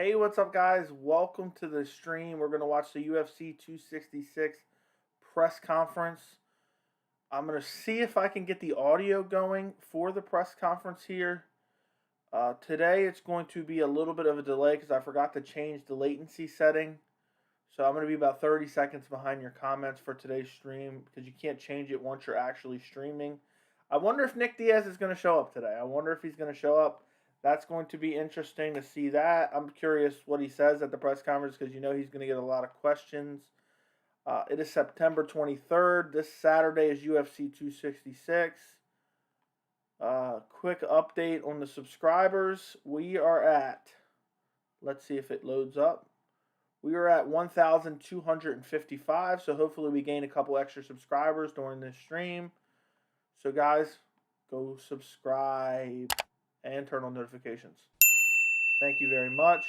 Hey, what's up, guys? Welcome to the stream. We're going to watch the UFC 266 press conference. I'm going to see if I can get the audio going for the press conference here. Today, it's going to be a little bit of a delay because I forgot to change the latency setting. So I'm going to be about 30 seconds behind your comments for today's stream because you can't change it once you're actually streaming. I wonder if Nick Diaz is going to show up today. I wonder if he's going to show up. That's going to be interesting to see that. I'm curious what he says at the press conference because you know he's going to get a lot of questions. It is September 23rd. This Saturday is UFC 266. Quick update on the subscribers. We are at, let's see if it loads up. We are at 1,255, so hopefully we gain a couple extra subscribers during this stream. So guys, go subscribe and turn on notifications. Thank you very much.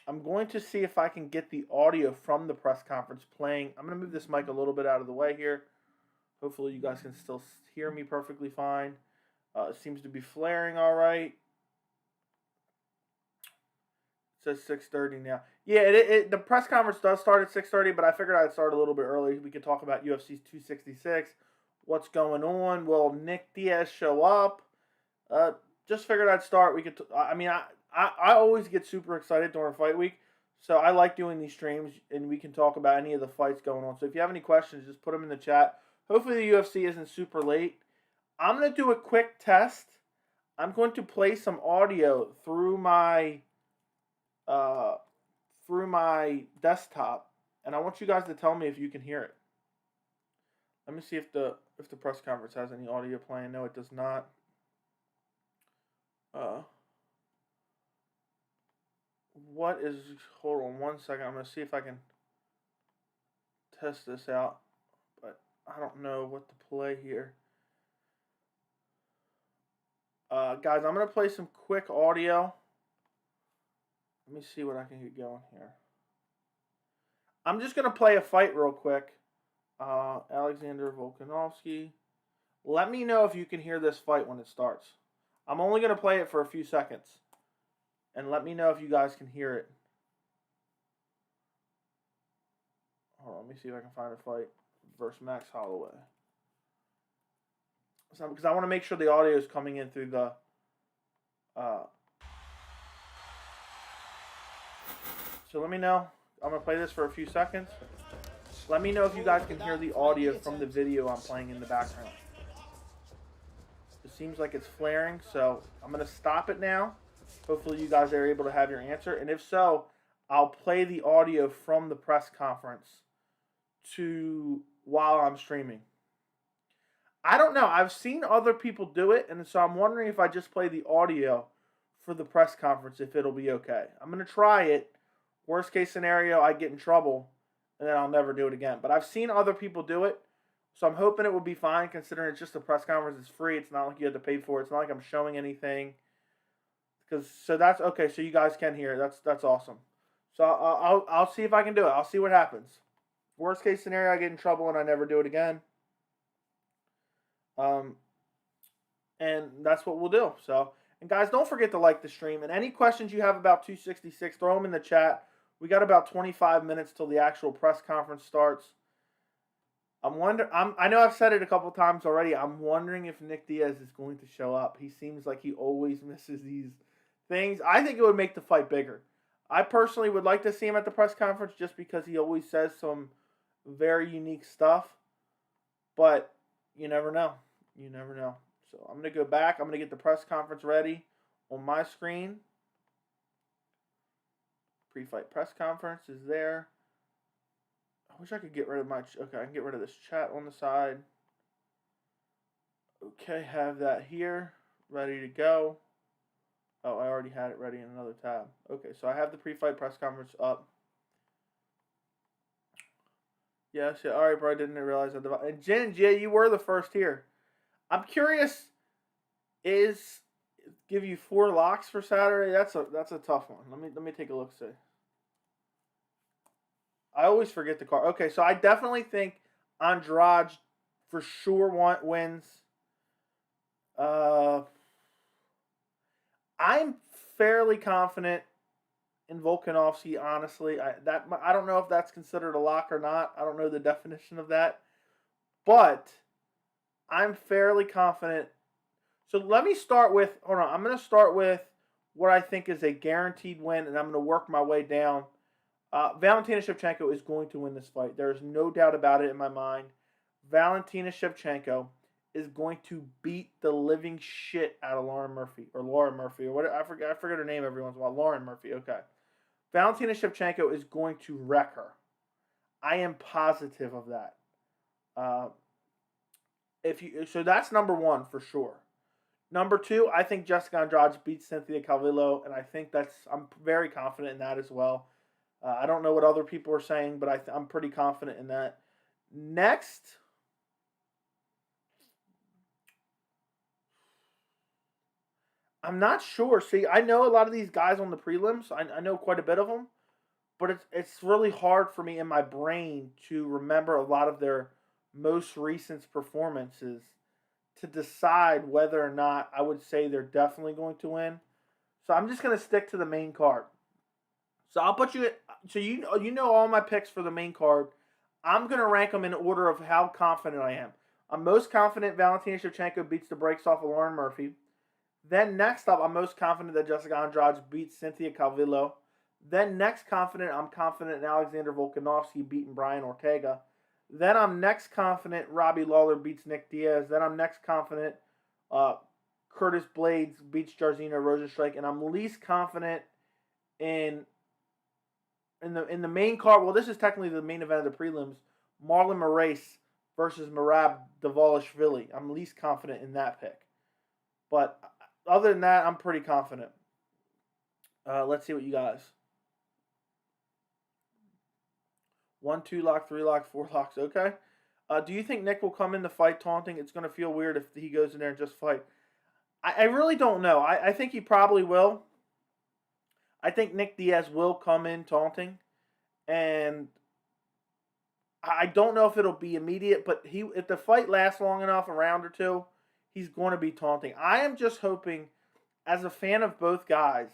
I'm going to see if I can get the audio from the press conference playing. I'm going to move this mic a little bit out of the way here. Hopefully you guys can still hear me perfectly fine. It seems to be flaring all right. It says 6:30 now. Yeah, the press conference does start at 6:30, but I figured I'd start a little bit early. We could talk about UFC 266. What's going on? Will Nick Diaz show up? Just figured I'd start. We could. I always get super excited during fight week, so I like doing these streams, and we can talk about any of the fights going on. So if you have any questions, just put them in the chat. Hopefully the UFC isn't super late. I'm gonna do a quick test. I'm going to play some audio through my desktop, and I want you guys to tell me if you can hear it. Let me see if the press conference has any audio playing. No, it does not. What is? Hold on one second. I'm gonna see if I can test this out, but I don't know what to play here. Guys, I'm gonna play some quick audio. Let me see what I can get going here. I'm just gonna play a fight real quick. Alexander Volkanovski. Let me know if you can hear this fight when it starts. I'm only gonna play it for a few seconds. And let me know if you guys can hear it. Hold on, let me see if I can find a fight versus Max Holloway. So, because I want to make sure the audio is coming in through the... So let me know. I'm going to play this for a few seconds. Let me know if you guys can hear the audio from the video I'm playing in the background. It seems like it's flaring, so I'm going to stop it now. Hopefully you guys are able to have your answer. And if so, I'll play the audio from the press conference while I'm streaming. I don't know. I've seen other people do it, and so I'm wondering if I just play the audio for the press conference, if it'll be okay. I'm going to try it. Worst case scenario, I get in trouble, and then I'll never do it again. But I've seen other people do it, so I'm hoping it will be fine, considering it's just a press conference. It's free. It's not like you have to pay for it. It's not like I'm showing anything. So that's okay. So you guys can hear it. That's awesome. So I'll see if I can do it. I'll see what happens. Worst case scenario, I get in trouble and I never do it again. And that's what we'll do. So, and guys, don't forget to like the stream. And any questions you have about 266, throw them in the chat. We got about 25 minutes till the actual press conference starts. I know I've said it a couple times already. I'm wondering if Nick Diaz is going to show up. He seems like he always misses these things. I think it would make the fight bigger. I personally would like to see him at the press conference just because he always says some very unique stuff. But you never know. You never know. So I'm going to go back. I'm going to get the press conference ready on my screen. Pre-fight press conference is there. I wish I could get rid of okay, I can get rid of this chat on the side. Okay, have that here. Ready to go. Oh, I already had it ready in another tab. Okay, so I have the pre-fight press conference up. Yes, yeah. All right, bro. I didn't realize that. And Jen, Jay, you were the first here. I'm curious. Give you 4 locks for Saturday? That's a tough one. Let me take a look. See. I always forget the card. Okay, so I definitely think Andrade for sure wins. I'm fairly confident in Volkanovski, honestly. I don't know if that's considered a lock or not. I don't know the definition of that. But I'm fairly confident. So let me start with, hold on, I'm going to start with what I think is a guaranteed win, and I'm going to work my way down. Valentina Shevchenko is going to win this fight. There is no doubt about it in my mind. Valentina Shevchenko is going to beat the living shit out of Laura Murphy, or what I forget her name every once in a while. Lauren Murphy, okay. Valentina Shevchenko is going to wreck her. I am positive of that. So that's number one for sure. Number two, I think Jessica Andrade beats Cynthia Calvillo, and I'm very confident in that as well. I don't know what other people are saying, but I'm pretty confident in that. Next, I'm not sure. See, I know a lot of these guys on the prelims. I know quite a bit of them, but it's really hard for me in my brain to remember a lot of their most recent performances to decide whether or not I would say they're definitely going to win. So I'm just going to stick to the main card. So I'll put you. So you know all my picks for the main card. I'm going to rank them in order of how confident I am. I'm most confident Valentina Shevchenko beats the brakes off of Lauren Murphy. Then next up, I'm most confident that Jessica Andrade beats Cynthia Calvillo. Then next confident, I'm confident in Alexander Volkanovski beating Brian Ortega. Then I'm next confident Robbie Lawler beats Nick Diaz. Then I'm next confident Curtis Blades beats Jairzinho Rozenstruik. And I'm least confident in the main card. Well, this is technically the main event of the prelims. Marlon Moraes versus Merab Dvalishvili. I'm least confident in that pick. But other than that, I'm pretty confident. Let's see what you guys. 1, 2 lock, 3 lock, 4 locks. Okay. Do you think Nick will come in the fight taunting? It's going to feel weird if he goes in there and just fight. I really don't know. I think he probably will. I think Nick Diaz will come in taunting. And I don't know if it'll be immediate, but if the fight lasts long enough, a round or two, he's going to be taunting. I am just hoping, as a fan of both guys,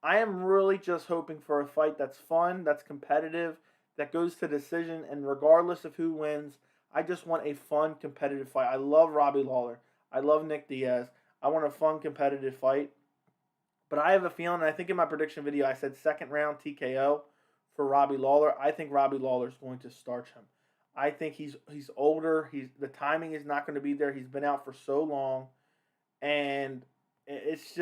I am really just hoping for a fight that's fun, that's competitive, that goes to decision, and regardless of who wins, I just want a fun, competitive fight. I love Robbie Lawler. I love Nick Diaz. I want a fun, competitive fight. But I have a feeling, and I think in my prediction video I said second round TKO for Robbie Lawler. I think Robbie Lawler is going to starch him. I think he's older. The timing is not going to be there. He's been out for so long, and it's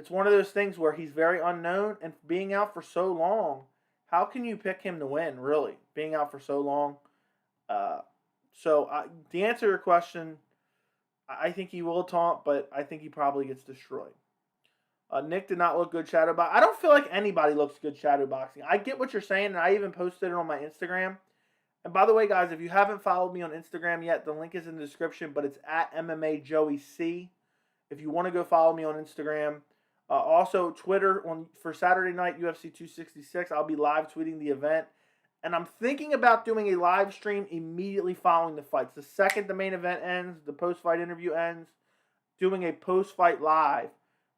one of those things where he's very unknown, and being out for so long, how can you pick him to win? Really, being out for so long. To answer your question, I think he will taunt, but I think he probably gets destroyed. Nick did not look good shadowboxing. I don't feel like anybody looks good shadowboxing. I get what you're saying, and I even posted it on my Instagram. And by the way, guys, if you haven't followed me on Instagram yet, the link is in the description, but it's at MMA Joey C. If you want to go follow me on Instagram. Also, Twitter for Saturday night, UFC 266, I'll be live tweeting the event. And I'm thinking about doing a live stream immediately following the fights. The second the main event ends, the post-fight interview ends, doing a post-fight live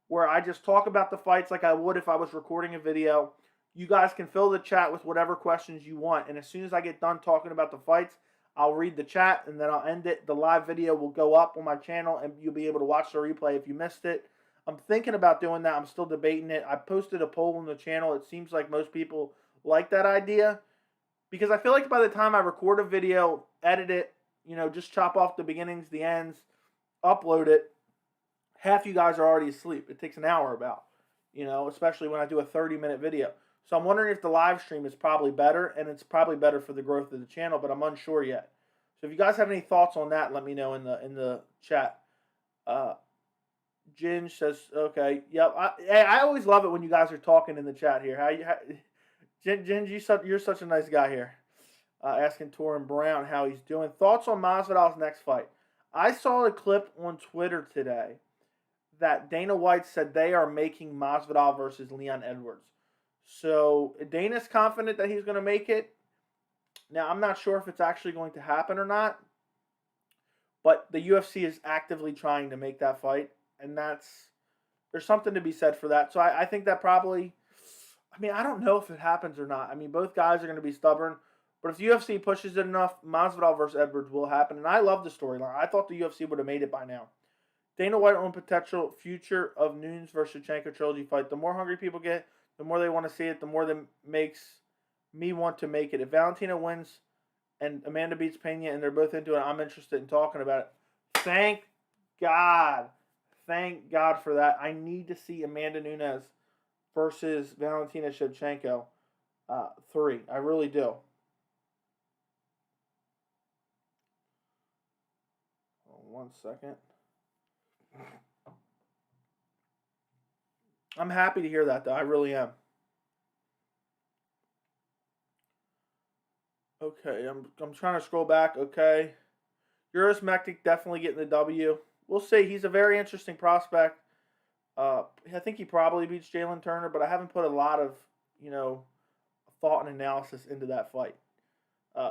where I just talk about the fights like I would if I was recording a video. You guys can fill the chat with whatever questions you want. And as soon as I get done talking about the fights, I'll read the chat and then I'll end it. The live video will go up on my channel and you'll be able to watch the replay if you missed it. I'm thinking about doing that. I'm still debating it. I posted a poll on the channel. It seems like most people like that idea because I feel like by the time I record a video, edit it, just chop off the beginnings, the ends, upload it, half you guys are already asleep. It takes an hour about, especially when I do a 30-minute video. So I'm wondering if the live stream is probably better, and it's probably better for the growth of the channel, but I'm unsure yet. So if you guys have any thoughts on that, let me know in the chat. Ginge says, okay, yep. I always love it when you guys are talking in the chat here. Ginge, you're such a nice guy here. Asking Torin Brown how he's doing. Thoughts on Masvidal's next fight? I saw a clip on Twitter today that Dana White said they are making Masvidal versus Leon Edwards. So Dana's confident that he's going to make it. Now, I'm not sure if it's actually going to happen or not, but the UFC is actively trying to make that fight, and there's something to be said for that. So I think that probably, I mean, I don't know if it happens or not. I mean, both guys are going to be stubborn. But if the UFC pushes it enough, Masvidal versus Edwards will happen. And I love the storyline. I thought the UFC would have made it by now. Dana White on potential future of Nunes versus Shevchenko trilogy fight. The more hungry people get, the more they want to see it, the more that makes me want to make it. If Valentina wins and Amanda beats Pena and they're both into it, I'm interested in talking about it. Thank God. Thank God for that. I need to see Amanda Nunes versus Valentina Shevchenko 3. I really do. One second. I'm happy to hear that, though. I really am. Okay, I'm trying to scroll back. Okay. Uros Mektic definitely getting the W. We'll see. He's a very interesting prospect. I think he probably beats Jalen Turner, but I haven't put a lot of, thought and analysis into that fight.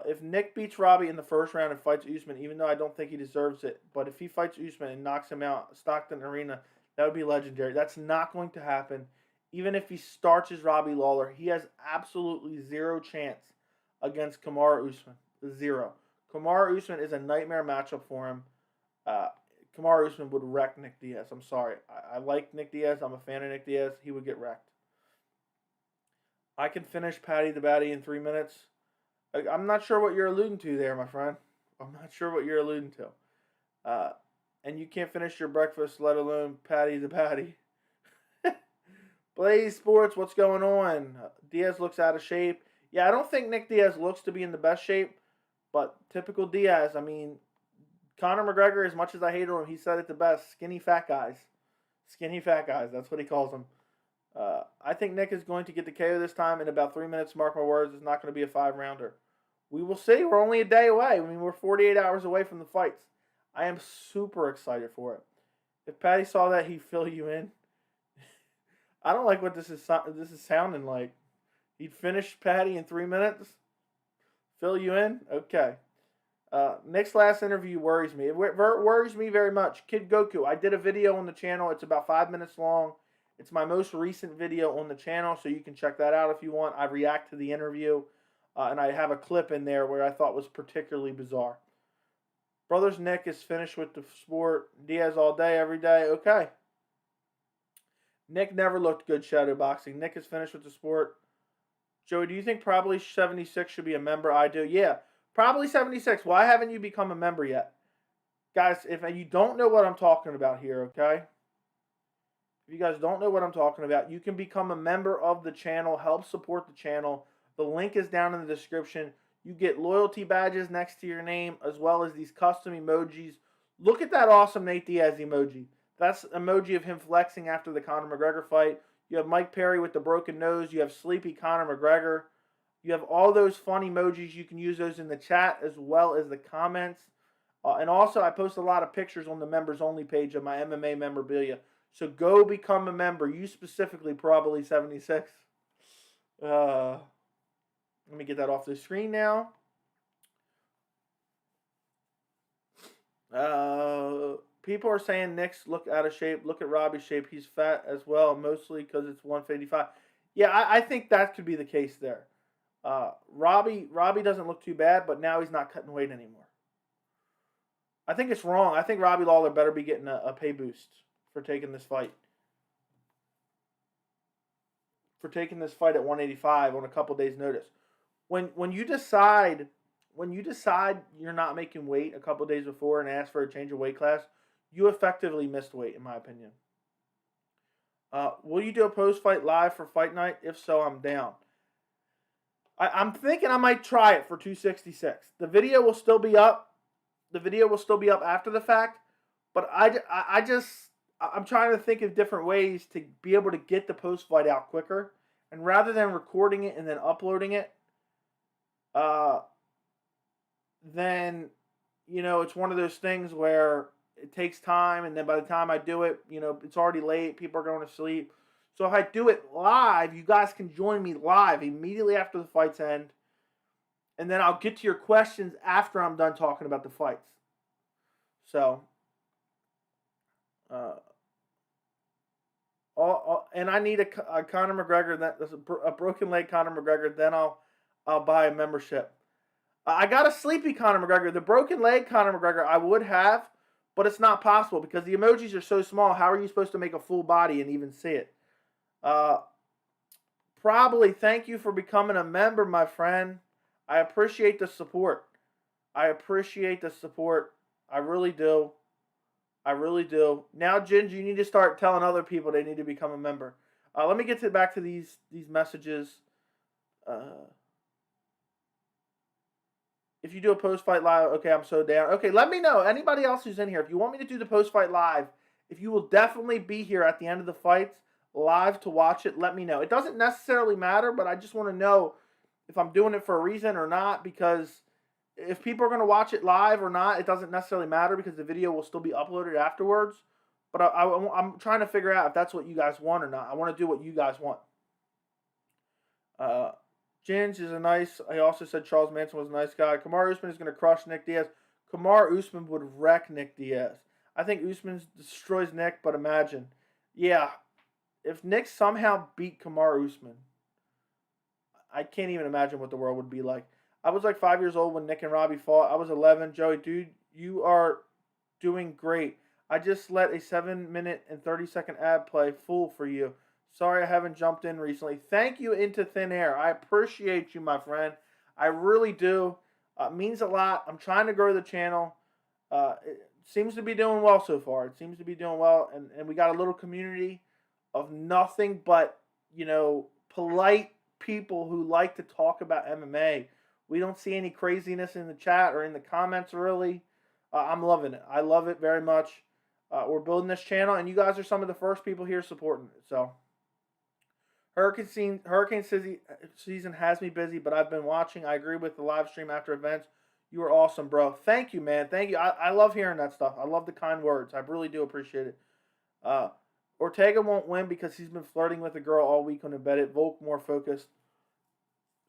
If Nick beats Robbie in the first round and fights Usman, even though I don't think he deserves it, but if he fights Usman and knocks him out, Stockton Arena, that would be legendary. That's not going to happen. Even if he starches Robbie Lawler, he has absolutely zero chance against Kamaru Usman. Zero. Kamaru Usman is a nightmare matchup for him. Kamaru Usman would wreck Nick Diaz. I'm sorry. I like Nick Diaz. I'm a fan of Nick Diaz. He would get wrecked. I can finish Patty the Batty in 3 minutes. I'm not sure what you're alluding to there, my friend. I'm not sure what you're alluding to. And you can't finish your breakfast, let alone Patty the Patty. Blaze Sports, what's going on? Diaz looks out of shape. Yeah, I don't think Nick Diaz looks to be in the best shape, but typical Diaz. I mean, Conor McGregor, as much as I hate him, he said it the best. Skinny fat guys. Skinny fat guys. That's what he calls them. I think Nick is going to get the KO this time in about 3 minutes. Mark my words, it's not going to be a 5-rounder. We will see. We're only a day away. I mean, we're 48 hours away from the fights. I am super excited for it. If Patty saw that, he'd fill you in. I don't like what this is sounding like. He'd finish Patty in 3 minutes? Fill you in? Okay. Nick's last interview worries me. It worries me very much. Kid Goku, I did a video on the channel. It's about 5 minutes long. It's my most recent video on the channel, so you can check that out if you want. I react to the interview, and I have a clip in there where I thought was particularly bizarre. Brothers Nick is finished with the sport. Diaz all day, every day. Okay. Nick never looked good shadow boxing. Nick is finished with the sport. Joey, do you think probably 76 should be a member? I do. Yeah, probably 76. Why haven't you become a member yet? Guys, if you don't know what I'm talking about here, okay? If you guys don't know what I'm talking about, you can become a member of the channel, help support the channel. The link is down in the description. You get loyalty badges next to your name, as well as these custom emojis. Look at that awesome Nate Diaz emoji. That's an emoji of him flexing after the Conor McGregor fight. You have Mike Perry with the broken nose. You have sleepy Conor McGregor. You have all those fun emojis. You can use those in the chat as well as the comments. And also, I post a lot of pictures on the members only page of my MMA memorabilia. So go become a member. You specifically, probably 76. Let me get that off the screen now. People are saying Nick's look out of shape. Look at Robbie's shape. He's fat as well, mostly because it's 155. Yeah, I think that could be the case there. Robbie doesn't look too bad, but now he's not cutting weight anymore. I think it's wrong. I think Robbie Lawler better be getting a pay boost for taking this fight. For taking this fight at 185 on a couple days' notice. When you decide you're not making weight a couple days before and ask for a change of weight class, you effectively missed weight, in my opinion. Will you do a post-fight live for fight night? If so, I'm down. I'm thinking I might try it for 266. The video will still be up. The video will still be up after the fact. But I'm trying to think of different ways to be able to get the post-fight out quicker. And rather than recording it and then uploading it, then, it's one of those things where it takes time. And then by the time I do it, it's already late. People are going to sleep. So if I do it live, you guys can join me live immediately after the fights end. And then I'll get to your questions after I'm done talking about the fights. So, And I need a Conor McGregor, that's a broken leg Conor McGregor. Then I'll buy a membership. I got a sleepy Conor McGregor. The broken leg Conor McGregor I would have, but it's not possible because the emojis are so small. How are you supposed to make a full body and even see it? Probably. Thank you for becoming a member, my friend. I appreciate the support. I appreciate the support. I really do. I really do. Now, Ginger, you need to start telling other people they need to become a member. Let me get back to these messages. If you do a post-fight live, okay, I'm so down. Okay, let me know. Anybody else who's in here, if you want me to do the post-fight live, if you will definitely be here at the end of the fights live to watch it, let me know. It doesn't necessarily matter, but I just want to know if I'm doing it for a reason or not, because if people are going to watch it live or not, it doesn't necessarily matter because the video will still be uploaded afterwards. But I'm trying to figure out if that's what you guys want or not. I want to do what you guys want. Ginge is a nice. I also said Charles Manson was a nice guy. Kamaru Usman is going to crush Nick Diaz. Kamaru Usman would wreck Nick Diaz. I think Usman destroys Nick, but imagine. Yeah, if Nick somehow beat Kamaru Usman, I can't even imagine what the world would be like. I was like 5 years old when Nick and Robbie fought. I was 11. Joey, dude, you are doing great. I just let a 7-minute and 30-second ad play. Fool for you. Sorry I haven't jumped in recently. Thank you, Into Thin Air. I appreciate you, my friend. I really do. It means a lot. I'm trying to grow the channel. It seems to be doing well so far. It seems to be doing well. And we got a little community of nothing but, polite people who like to talk about MMA. We don't see any craziness in the chat or in the comments, really. I'm loving it. I love it very much. We're building this channel, and you guys are some of the first people here supporting it. So, Hurricane season has me busy, but I've been watching. I agree with the live stream after events. You are awesome, bro. Thank you, man. Thank you. I love hearing that stuff. I love the kind words. I really do appreciate it. Ortega won't win because he's been flirting with a girl all week on Embedded. Volk more focused.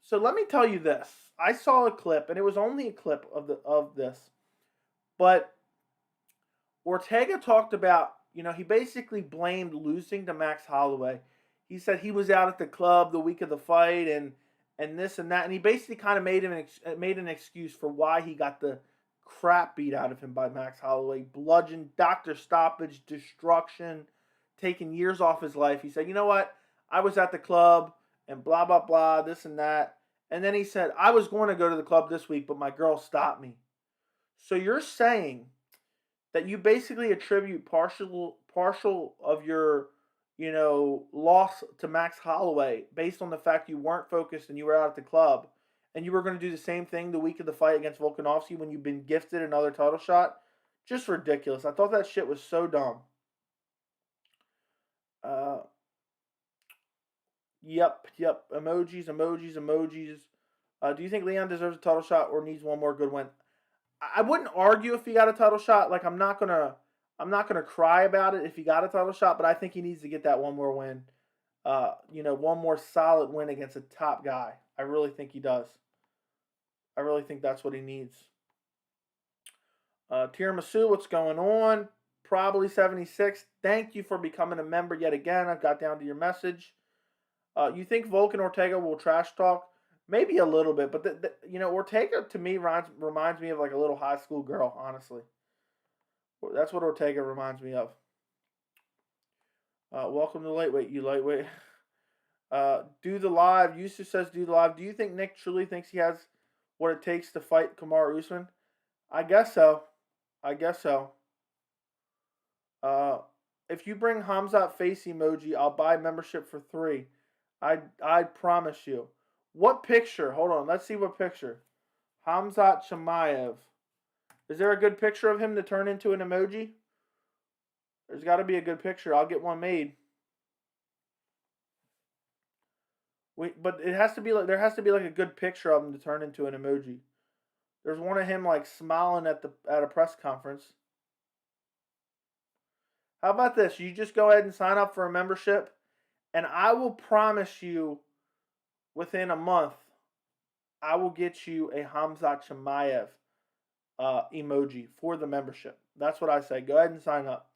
So let me tell you this. I saw a clip, and it was only a clip of this, but Ortega talked about, he basically blamed losing to Max Holloway. He said he was out at the club the week of the fight and this and that, and he basically kind of made an excuse for why he got the crap beat out of him by Max Holloway, bludgeon, doctor stoppage, destruction, taking years off his life. He said, you know what? I was at the club and blah, blah, blah, this and that. And then he said, I was going to go to the club this week, but my girl stopped me. So you're saying that you basically attribute partial of your, loss to Max Holloway based on the fact you weren't focused and you were out at the club, and you were going to do the same thing the week of the fight against Volkanovski when you've been gifted another title shot? Just ridiculous. I thought that shit was so dumb. Yep. Emojis. Do you think Leon deserves a title shot or needs one more good win? I wouldn't argue if he got a title shot. Like, I'm not gonna cry about it if he got a title shot, but I think he needs to get that one more win. One more solid win against a top guy. I really think he does. I really think that's what he needs. Tiramisu, what's going on? Probably 76. Thank you for becoming a member yet again. I've got down to your message. You think Volk and Ortega will trash talk? Maybe a little bit, but Ortega to me reminds me of like a little high school girl. Honestly, that's what Ortega reminds me of. Welcome to lightweight, you lightweight. Do the live. Yusuf says do the live. Do you think Nick truly thinks he has what it takes to fight Kamaru Usman? I guess so. If you bring Hamzat face emoji, I'll buy membership for 3. I promise you. What picture? Hold on. Let's see what picture. Hamzat Chimaev. Is there a good picture of him to turn into an emoji? There's got to be a good picture. I'll get one made. But it has to be like there has to be like a good picture of him to turn into an emoji. There's one of him like smiling at a press conference. How about this? You just go ahead and sign up for a membership, and I will promise you, within a month, I will get you a Hamzat Chimaev emoji, for the membership. That's what I say. Go ahead and sign up.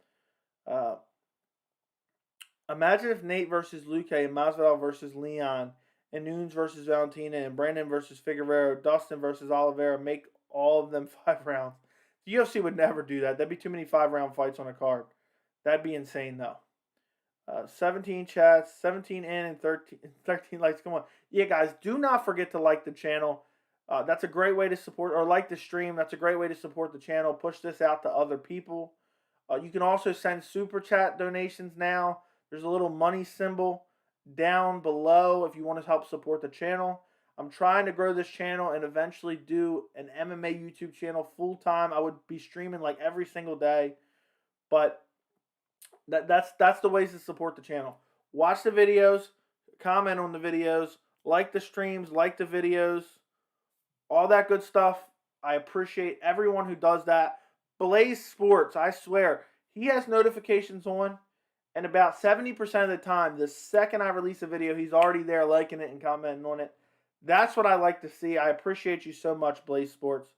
Imagine if Nate versus Luque and Masvidal versus Leon and Nunes versus Valentina and Brandon versus Figueroa, Dustin versus Oliveira make all of them 5 rounds. The UFC would never do that. That'd be too many 5 round fights on a card. That'd be insane though. 17 chats, 17 in, and 13 likes. Come on. Yeah, guys, do not forget to like the channel. That's a great way to support, or like the stream. That's a great way to support the channel. Push this out to other people. You can also send super chat donations now. There's a little money symbol down below if you want to help support the channel. I'm trying to grow this channel and eventually do an MMA YouTube channel full time. I would be streaming like every single day, but that's the ways to support the channel. Watch the videos, comment on the videos, like the streams, like the videos, all that good stuff. I appreciate everyone who does that. Blaze Sports, I swear, he has notifications on, and about 70% of the time, the second I release a video, he's already there liking it and commenting on it. That's what I like to see. I appreciate you so much, Blaze Sports.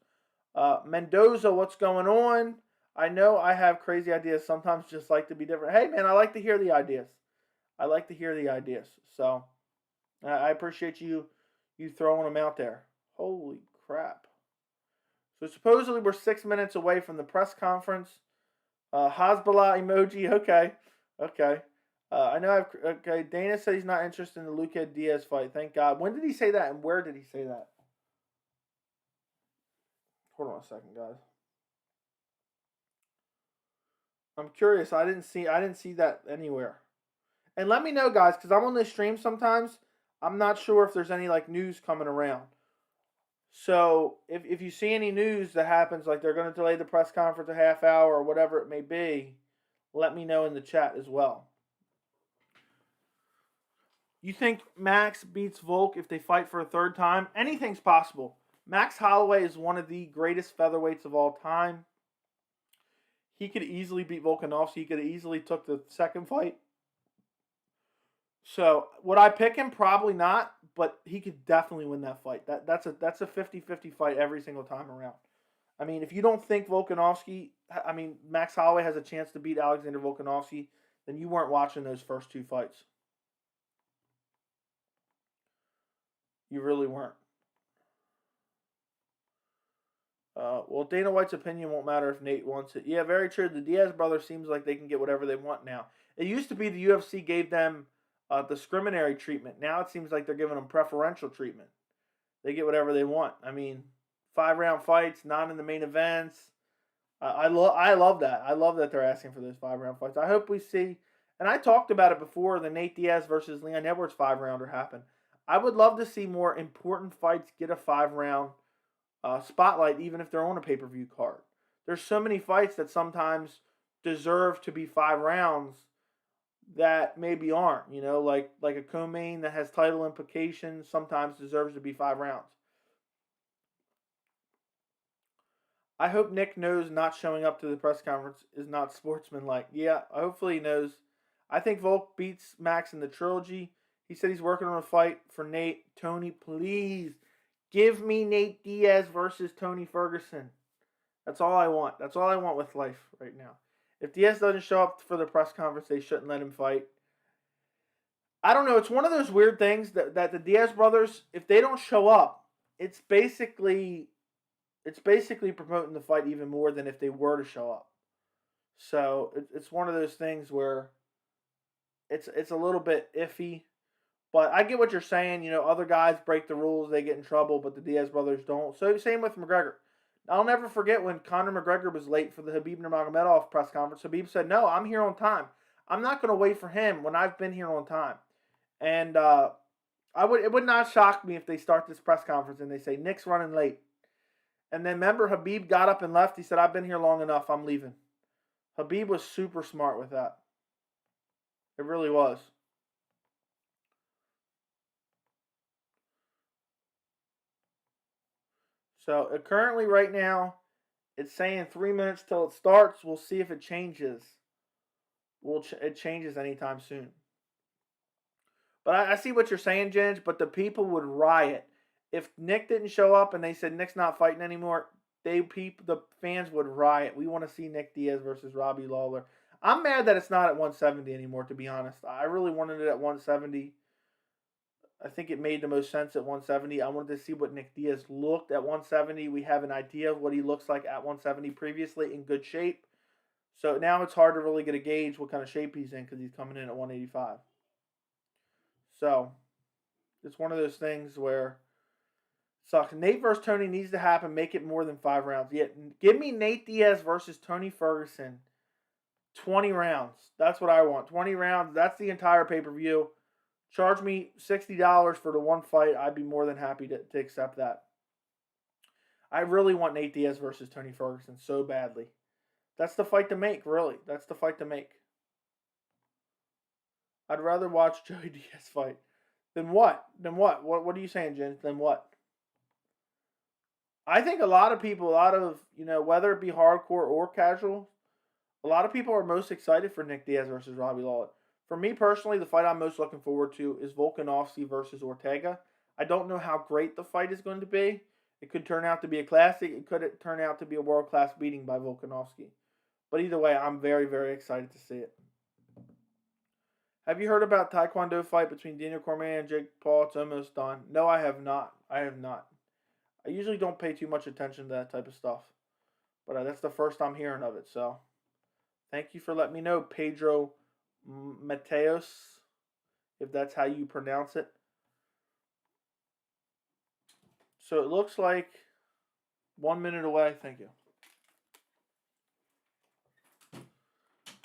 Mendoza, what's going on? I know I have crazy ideas. Sometimes just like to be different. Hey, man, I like to hear the ideas. I like to hear the ideas. So I appreciate you throwing them out there. Holy crap. So supposedly we're 6 minutes away from the press conference. Hasbullah emoji. Okay. I know okay. Dana said he's not interested in the Luque Diaz fight. Thank God. When did he say that and where did he say that? Hold on a second, guys. I'm curious. I didn't see that anywhere. And let me know, guys, because I'm on this stream sometimes. I'm not sure if there's any like news coming around. So if you see any news that happens, like they're going to delay the press conference a half hour or whatever it may be, let me know in the chat as well. You think Max beats Volk if they fight for a third time? Anything's possible. Max Holloway is one of the greatest featherweights of all time. He could easily beat Volkanovski. He could have easily took the second fight. So would I pick him? Probably not, but he could definitely win that fight. That's a 50-50 fight every single time around. I mean, if you don't think Max Holloway has a chance to beat Alexander Volkanovski, then you weren't watching those first two fights. You really weren't. Well, Dana White's opinion won't matter if Nate wants it. Yeah, very true. The Diaz brothers seems like they can get whatever they want now. It used to be the UFC gave them discriminatory treatment. Now it seems like they're giving them preferential treatment. They get whatever they want. I mean, 5-round fights, not in the main events. I love that. I love that they're asking for those 5-round fights. I hope we see, and I talked about it before, the Nate Diaz versus Leon Edwards 5-rounder happened. I would love to see more important fights get a 5-round spotlight, even if they're on a pay-per-view card. There's so many fights that sometimes deserve to be 5 rounds that maybe aren't. You know, like a co-main that has title implications sometimes deserves to be 5 rounds. I hope Nick knows not showing up to the press conference is not sportsmanlike. Yeah, hopefully he knows. I think Volk beats Max in the trilogy. He said he's working on a fight for Nate. Tony, please give me Nate Diaz versus Tony Ferguson. That's all I want. That's all I want with life right now. If Diaz doesn't show up for the press conference, they shouldn't let him fight. I don't know. It's one of those weird things that the Diaz brothers, if they don't show up, it's basically promoting the fight even more than if they were to show up. So it's one of those things where it's a little bit iffy. But I get what you're saying. You know, other guys break the rules, they get in trouble, but the Diaz brothers don't. So same with McGregor. I'll never forget when Conor McGregor was late for the Khabib Nurmagomedov press conference. Khabib said, "No, I'm here on time. I'm not going to wait for him when I've been here on time." And it would not shock me if they start this press conference and they say Nick's running late. And then remember, Khabib got up and left. He said, "I've been here long enough. I'm leaving." Khabib was super smart with that. It really was. So currently, right now, it's saying 3 minutes till it starts. We'll see if it changes. It changes anytime soon. But I see what you're saying, Ginge. But the people would riot if Nick didn't show up and they said Nick's not fighting anymore. The fans would riot. We want to see Nick Diaz versus Robbie Lawler. I'm mad that it's not at 170 anymore, to be honest. I really wanted it at 170. I think it made the most sense at 170. I wanted to see what Nick Diaz looked at 170. We have an idea of what he looks like at 170 previously, in good shape. So now it's hard to really get a gauge what kind of shape he's in because he's coming in at 185. So it's one of those things where it sucks. Nate versus Tony needs to happen. Make it more than 5 rounds. Yeah, give me Nate Diaz versus Tony Ferguson. 20 rounds. That's what I want. 20 rounds. That's the entire pay-per-view. Charge me $60 for the one fight. I'd be more than happy to accept that. I really want Nate Diaz versus Tony Ferguson so badly. That's the fight to make, really. That's the fight to make. I'd rather watch Joey Diaz fight. Then what? What are you saying, Jen? Then what? I think a lot of people, whether it be hardcore or casual, a lot of people are most excited for Nick Diaz versus Robbie Lawler. For me personally, the fight I'm most looking forward to is Volkanovski versus Ortega. I don't know how great the fight is going to be. It could turn out to be a classic. It could turn out to be a world-class beating by Volkanovski. But either way, I'm very, very excited to see it. Have you heard about Taekwondo fight between Daniel Cormier and Jake Paul? It's almost done. No, I have not. I usually don't pay too much attention to that type of stuff. But that's the first I'm hearing of it. So thank you for letting me know, Pedro Mateos, if that's how you pronounce it. So it looks like 1 minute away. Thank you.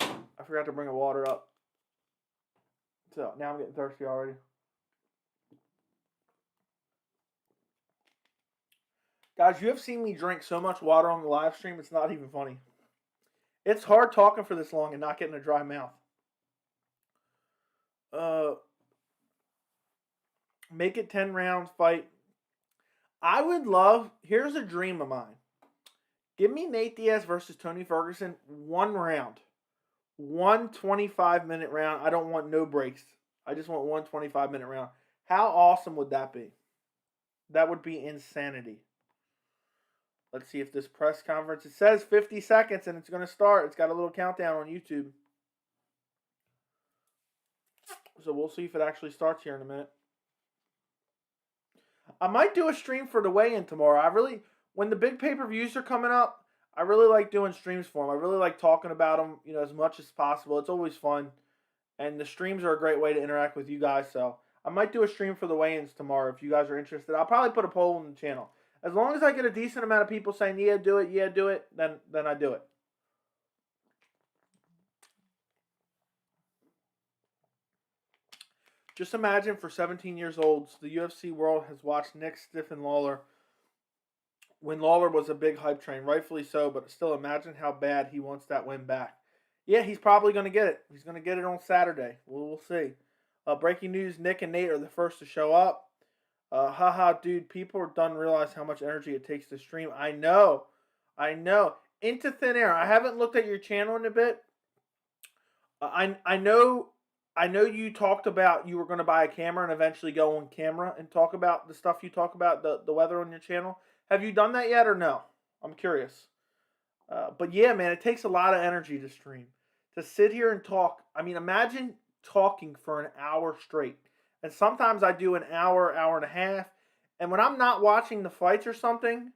I forgot to bring a water up. So now I'm getting thirsty already. Guys, you have seen me drink so much water on the live stream, it's not even funny. It's hard talking for this long and not getting a dry mouth. Make it 10 rounds fight. I would love, here's a dream of mine. Give me Nate Diaz versus Tony Ferguson, 1 round. 1 25-minute round. I don't want no breaks. I just want 1 25-minute round. How awesome would that be? That would be insanity. Let's see if this press conference, it says 50 seconds and it's going to start. It's got a little countdown on YouTube. So we'll see if it actually starts here in a minute. I might do a stream for the weigh-in tomorrow. When the big pay-per-views are coming up, I really like doing streams for them. I really like talking about them, as much as possible. It's always fun. And the streams are a great way to interact with you guys. So I might do a stream for the weigh-ins tomorrow if you guys are interested. I'll probably put a poll on the channel. As long as I get a decent amount of people saying, yeah, do it, then I do it. Just imagine for 17 years old, the UFC world has watched Nick stiffen Lawler when Lawler was a big hype train, rightfully so, but still imagine how bad he wants that win back. Yeah, he's probably going to get it. He's going to get it on Saturday. We'll see. Breaking news, Nick and Nate are the first to show up. Haha, dude, people don't realize how much energy it takes to stream. I know. Into thin air. I haven't looked at your channel in a bit. I know you talked about you were going to buy a camera and eventually go on camera and talk about the stuff you talk about, the weather on your channel. Have you done that yet or no? I'm curious. But yeah, man, it takes a lot of energy to stream. To sit here and talk. I mean, imagine talking for an hour straight. And sometimes I do an hour, hour and a half. And when I'm not watching the fights or something,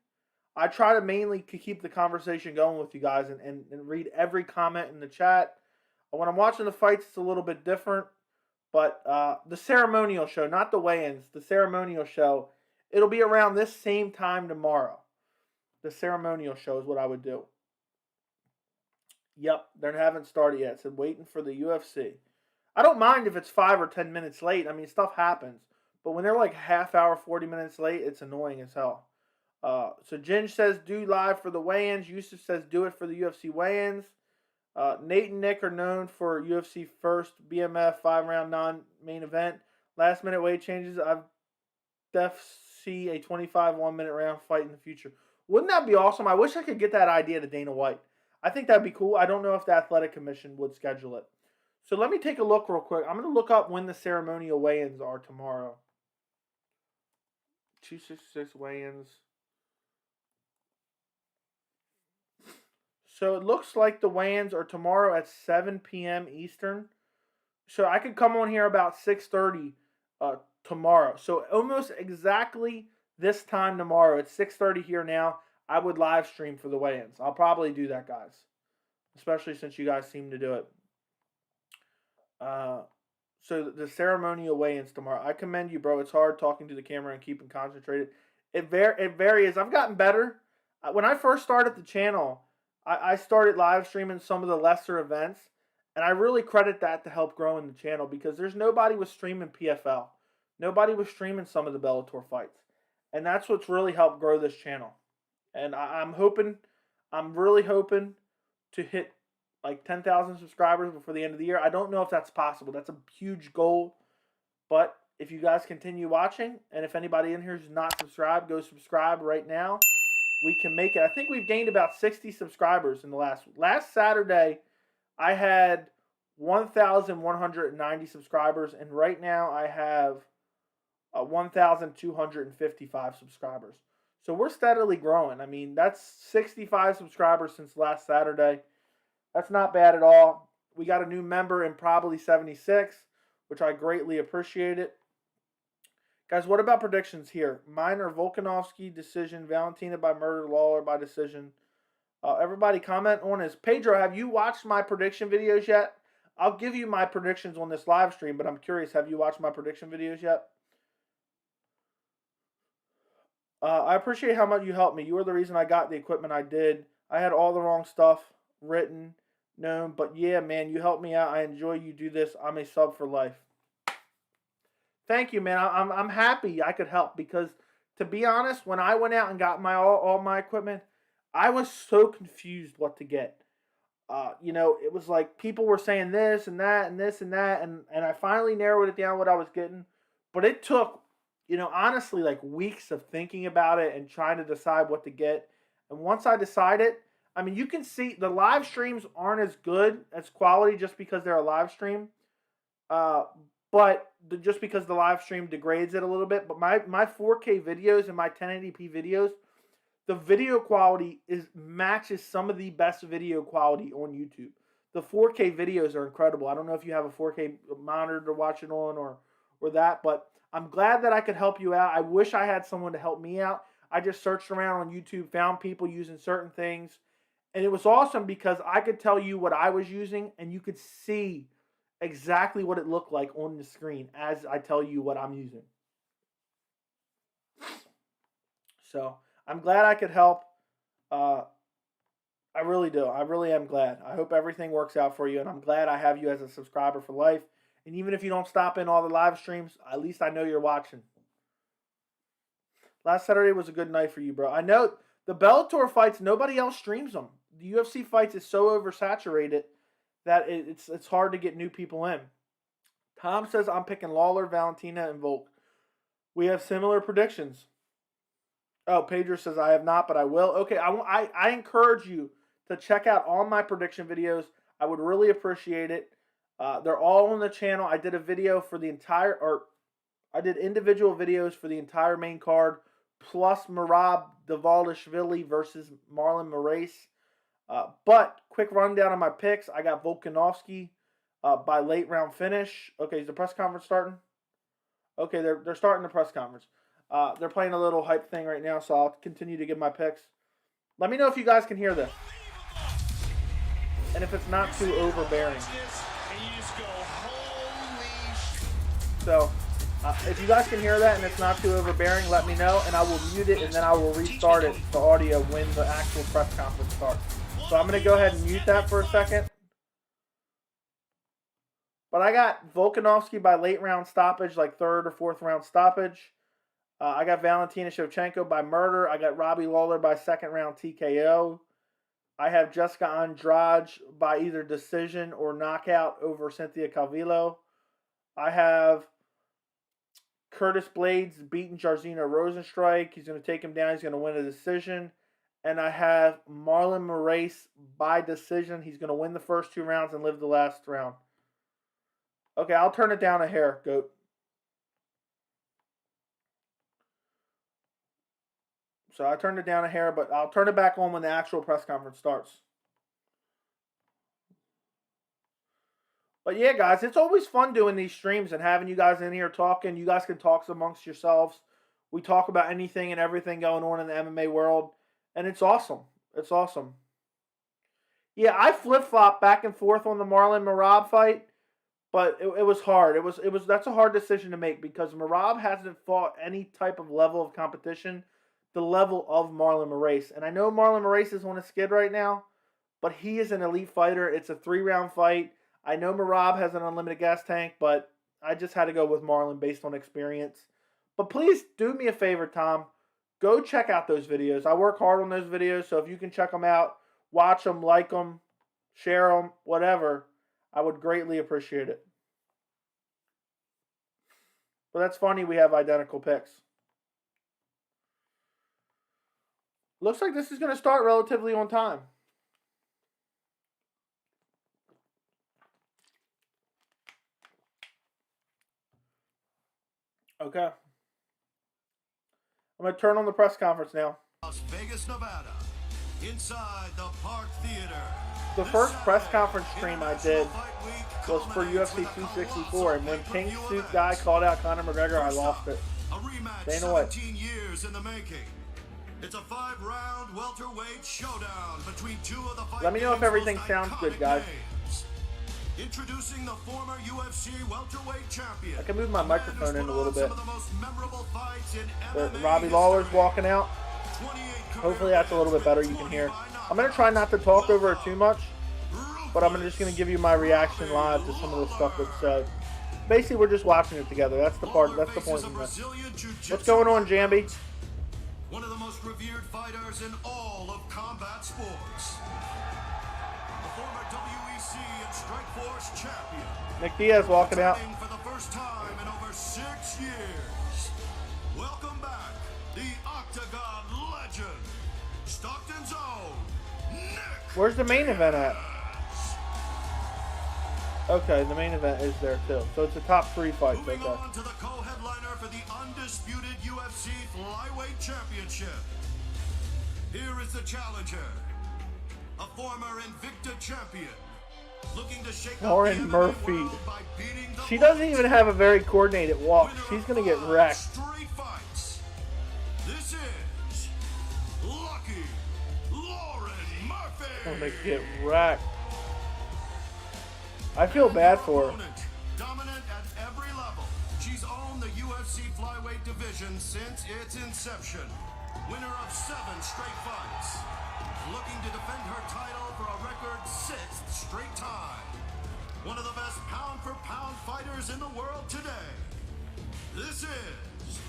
I try to mainly keep the conversation going with you guys and read every comment in the chat. When I'm watching the fights, it's a little bit different. But the ceremonial show, not the weigh-ins, the ceremonial show, it'll be around this same time tomorrow. The ceremonial show is what I would do. Yep, they haven't started yet. So waiting for the UFC. I don't mind if it's 5 or 10 minutes late. I mean, stuff happens. But when they're like half hour, 40 minutes late, it's annoying as hell. So Ginge says, do live for the weigh-ins. Yusuf says, do it for the UFC weigh-ins. Nate and Nick are known for UFC first BMF 5-round non-main event. Last minute weight changes. I've def see a 25 1-minute round fight in the future. Wouldn't that be awesome? I wish I could get that idea to Dana White. I think that'd be cool. I don't know if the Athletic Commission would schedule it. So let me take a look real quick. I'm going to look up when the ceremonial weigh-ins are tomorrow. 266 weigh-ins. So it looks like the weigh-ins are tomorrow at 7 p.m. Eastern. So I could come on here about 6:30 tomorrow. So almost exactly this time tomorrow at 6:30 here now, I would live stream for the weigh-ins. I'll probably do that, guys, especially since you guys seem to do it. So the ceremonial weigh-ins tomorrow. I commend you, bro. It's hard talking to the camera and keeping concentrated. It varies. I've gotten better. When I first started the channel, I started live streaming some of the lesser events, and I really credit that to help growing the channel because there's nobody was streaming PFL. Nobody was streaming some of the Bellator fights. And that's what's really helped grow this channel. And I'm really hoping to hit like 10,000 subscribers before the end of the year. I don't know if that's possible. That's a huge goal. But if you guys continue watching, and if anybody in here is not subscribed, go subscribe right now. We can make it. I think we've gained about 60 subscribers in the last Saturday. I had 1,190 subscribers, and right now I have 1,255 subscribers. So we're steadily growing. I mean, that's 65 subscribers since last Saturday. That's not bad at all. We got a new member in probably 76, which I greatly appreciate it. Guys, what about predictions here? Mine are Volkanovski decision, Valentina by murder, Lawler by decision. Everybody comment on this. Pedro, have you watched my prediction videos yet? I'll give you my predictions on this live stream, but I'm curious, have you watched my prediction videos yet? I appreciate how much you helped me. You were the reason I got the equipment I did. I had all the wrong stuff written, known, but yeah, man, you helped me out. I enjoy you do this. I'm a sub for life. Thank you, man. I'm happy I could help because, to be honest, when I went out and got all my equipment, I was so confused what to get. It was like people were saying this and that and this and that, and I finally narrowed it down what I was getting. But it took, honestly, like weeks of thinking about it and trying to decide what to get. And once I decided, I mean, you can see the live streams aren't as good as quality just because they're a live stream. But just because the live stream degrades it a little bit. But my 4K videos and my 1080p videos, the video quality matches some of the best video quality on YouTube. The 4K videos are incredible. I don't know if you have a 4K monitor to watch it on or that, but I'm glad that I could help you out. I wish I had someone to help me out. I just searched around on YouTube, found people using certain things, and it was awesome because I could tell you what I was using, and you could see exactly what it looked like on the screen as I tell you what I'm using. So I'm glad I could help. I really do. I really am glad. I hope everything works out for you, and I'm glad I have you as a subscriber for life. And even if you don't stop in all the live streams, at least I know you're watching. Last Saturday was a good night for you, bro. I know the Bellator fights, nobody else streams them. The UFC fights is so oversaturated that it's hard to get new people in. Tom says I'm picking Lawler, Valentina, and Volk. We have similar predictions. Oh, Pedro says I have not, but I will. Okay, I encourage you to check out all my prediction videos. I would really appreciate it. They're all on the channel. I did a video for the entire, I did individual videos for the entire main card, plus Merab Dvalishvili versus Marlon Moraes. But quick rundown on my picks. I got Volkanovski by late round finish. Okay, is the press conference starting? Okay, they're starting the press conference. They're playing a little hype thing right now, so I'll continue to give my picks. Let me know if you guys can hear this. And if it's not too overbearing. So, if you guys can hear that and it's not too overbearing, let me know, and I will mute it, and then I will restart it, the audio, when the actual press conference starts. So I'm going to go ahead and mute that for a second. But I got Volkanovski by late round stoppage, like third or fourth round stoppage. I got Valentina Shevchenko by murder. I got Robbie Lawler by second round TKO. I have Jessica Andrade by either decision or knockout over Cynthia Calvillo. I have Curtis Blades beating Jairzinho Rosenstrike. He's going to take him down. He's going to win a decision. And I have Marlon Moraes by decision. He's going to win the first 2 rounds and live the last round. Okay, I'll turn it down a hair, Goat. So I turned it down a hair, but I'll turn it back on when the actual press conference starts. But yeah, guys, it's always fun doing these streams and having you guys in here talking. You guys can talk amongst yourselves. We talk about anything and everything going on in the MMA world, and it's awesome. It's awesome. Yeah, I flip-flop back and forth on the Marlon Merab fight, but it was hard. That's a hard decision to make because Merab hasn't fought any type of level of competition, the level of Marlon Moraes. And I know Marlon Moraes is on a skid right now, but he is an elite fighter. It's a 3-round fight. I know Merab has an unlimited gas tank, but I just had to go with Marlon based on experience. But please do me a favor, Tom. Go check out those videos. I work hard on those videos, so if you can check them out, watch them, like them, share them, whatever, I would greatly appreciate it. But that's funny, we have identical picks. Looks like this is going to start relatively on time. Okay. I'm going to turn on the press conference now. Las Vegas, Nevada, inside the Park Theater. The first press conference stream I did was for UFC 264, and when Pink Suit Guy called out Conor McGregor, I lost it. Dana White. 17 years in the making. It's a 5-round welterweight showdown between two of the Let me know if everything sounds good, guys. Introducing the former UFC welterweight champion. I can move my microphone in a little bit. Some of the most memorable fights in MMA Robbie Lawler's walking out. Hopefully that's a little bit better. You can hear. I'm going to try not to talk over it too much, but I'm just going to give you my reaction live to some of the stuff that's said. Basically, we're just watching it together. That's the part. That's the point of this. What's going on, Jambi? One of the most revered fighters in all of combat sports. The former WEC and Strikeforce champion. Nick Diaz walking out. For the first time in over 6 years. Welcome back, the Octagon legend, Stockton's own Nick. Where's the main event at? Okay, the main event is there too. So it's a top 3 fight. Moving on to the co-headliner for the undisputed UFC Flyweight Championship. Here is the challenger, a former Invicta champion, looking to shake Lauren Murphy. She doesn't even have a very coordinated walk. She's gonna get wrecked. Street fights. This is Lucky Lauren Murphy. Gonna get wrecked. I feel bad for her. Dominant at every level. She's owned the UFC flyweight division since its inception. Winner of 7 straight fights. Looking to defend her title for a record 6th straight time. One of the best pound-for-pound fighters in the world today. This is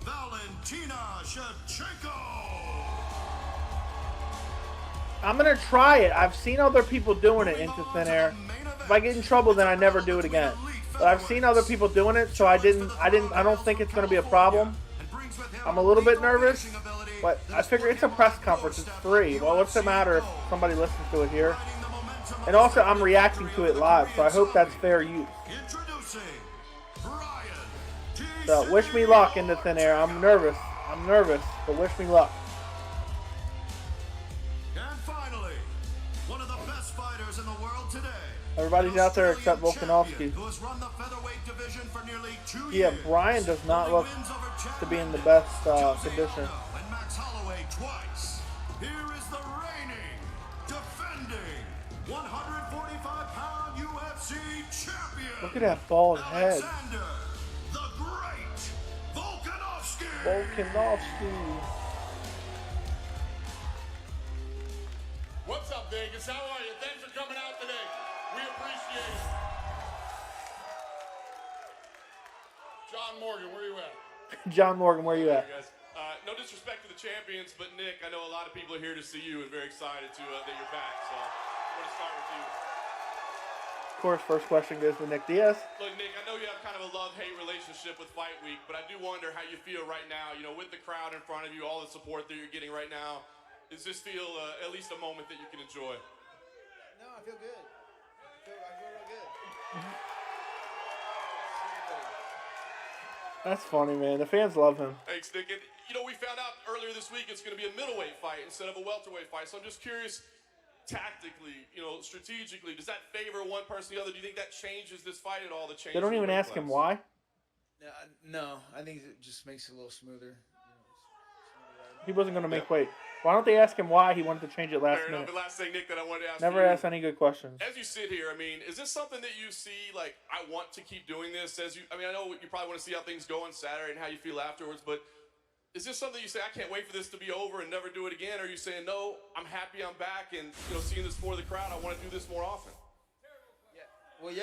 Valentina Shevchenko. I'm gonna try it. I've seen other people doing it into thin air. If I get in trouble, then I never do it again. But I've seen other people doing it, so I don't think it's gonna be a problem. I'm a little bit nervous, but I figure it's a press conference. It's free. Well, what's the matter if somebody listens to it here? And also, I'm reacting to it live, so I hope that's fair use. So, wish me luck into thin air. I'm nervous, but wish me luck. And finally, one of the best fighters in the world today. Everybody's out there except Volkanovski. Who has run the featherweight division for nearly 2 Yeah, years. Brian does not look to be in the best condition. And Max Holloway twice. Here is the reigning, defending 145-pound UFC champion. Look at that bald head. Alexander the Great Volkanovski. Volkanovski. What's up, Vegas? How are you? Thanks for coming out today. We appreciate it. John Morgan, where you at? John Morgan, where you at? Hey, guys. No disrespect to the champions, but Nick, I know a lot of people are here to see you and very excited that you're back. So I'm going to start with you. Of course, first question goes to Nick Diaz. Look, Nick, I know you have kind of a love-hate relationship with Fight Week, but I do wonder how you feel right now, with the crowd in front of you, all the support that you're getting right now. Does this feel at least a moment that you can enjoy? No, I feel good. I feel real good. That's funny, man. The fans love him. Thanks, Nick. And, we found out earlier this week it's going to be a middleweight fight instead of a welterweight fight. So I'm just curious, tactically, strategically, does that favor one person or the other? Do you think that changes this fight at all? They don't even ask him why. No, I think it just makes it a little smoother. He wasn't going to make weight. Why don't they ask him why he wanted to change it last minute? The last thing, Nick, that I wanted to ask Never ask any good questions. As you sit here, I mean, is this something that you see, like, I want to keep doing this? I know you probably want to see how things go on Saturday and how you feel afterwards, but is this something you say, I can't wait for this to be over and never do it again? Or are you saying, no, I'm happy I'm back and, seeing this for the crowd, I want to do this more often? Well,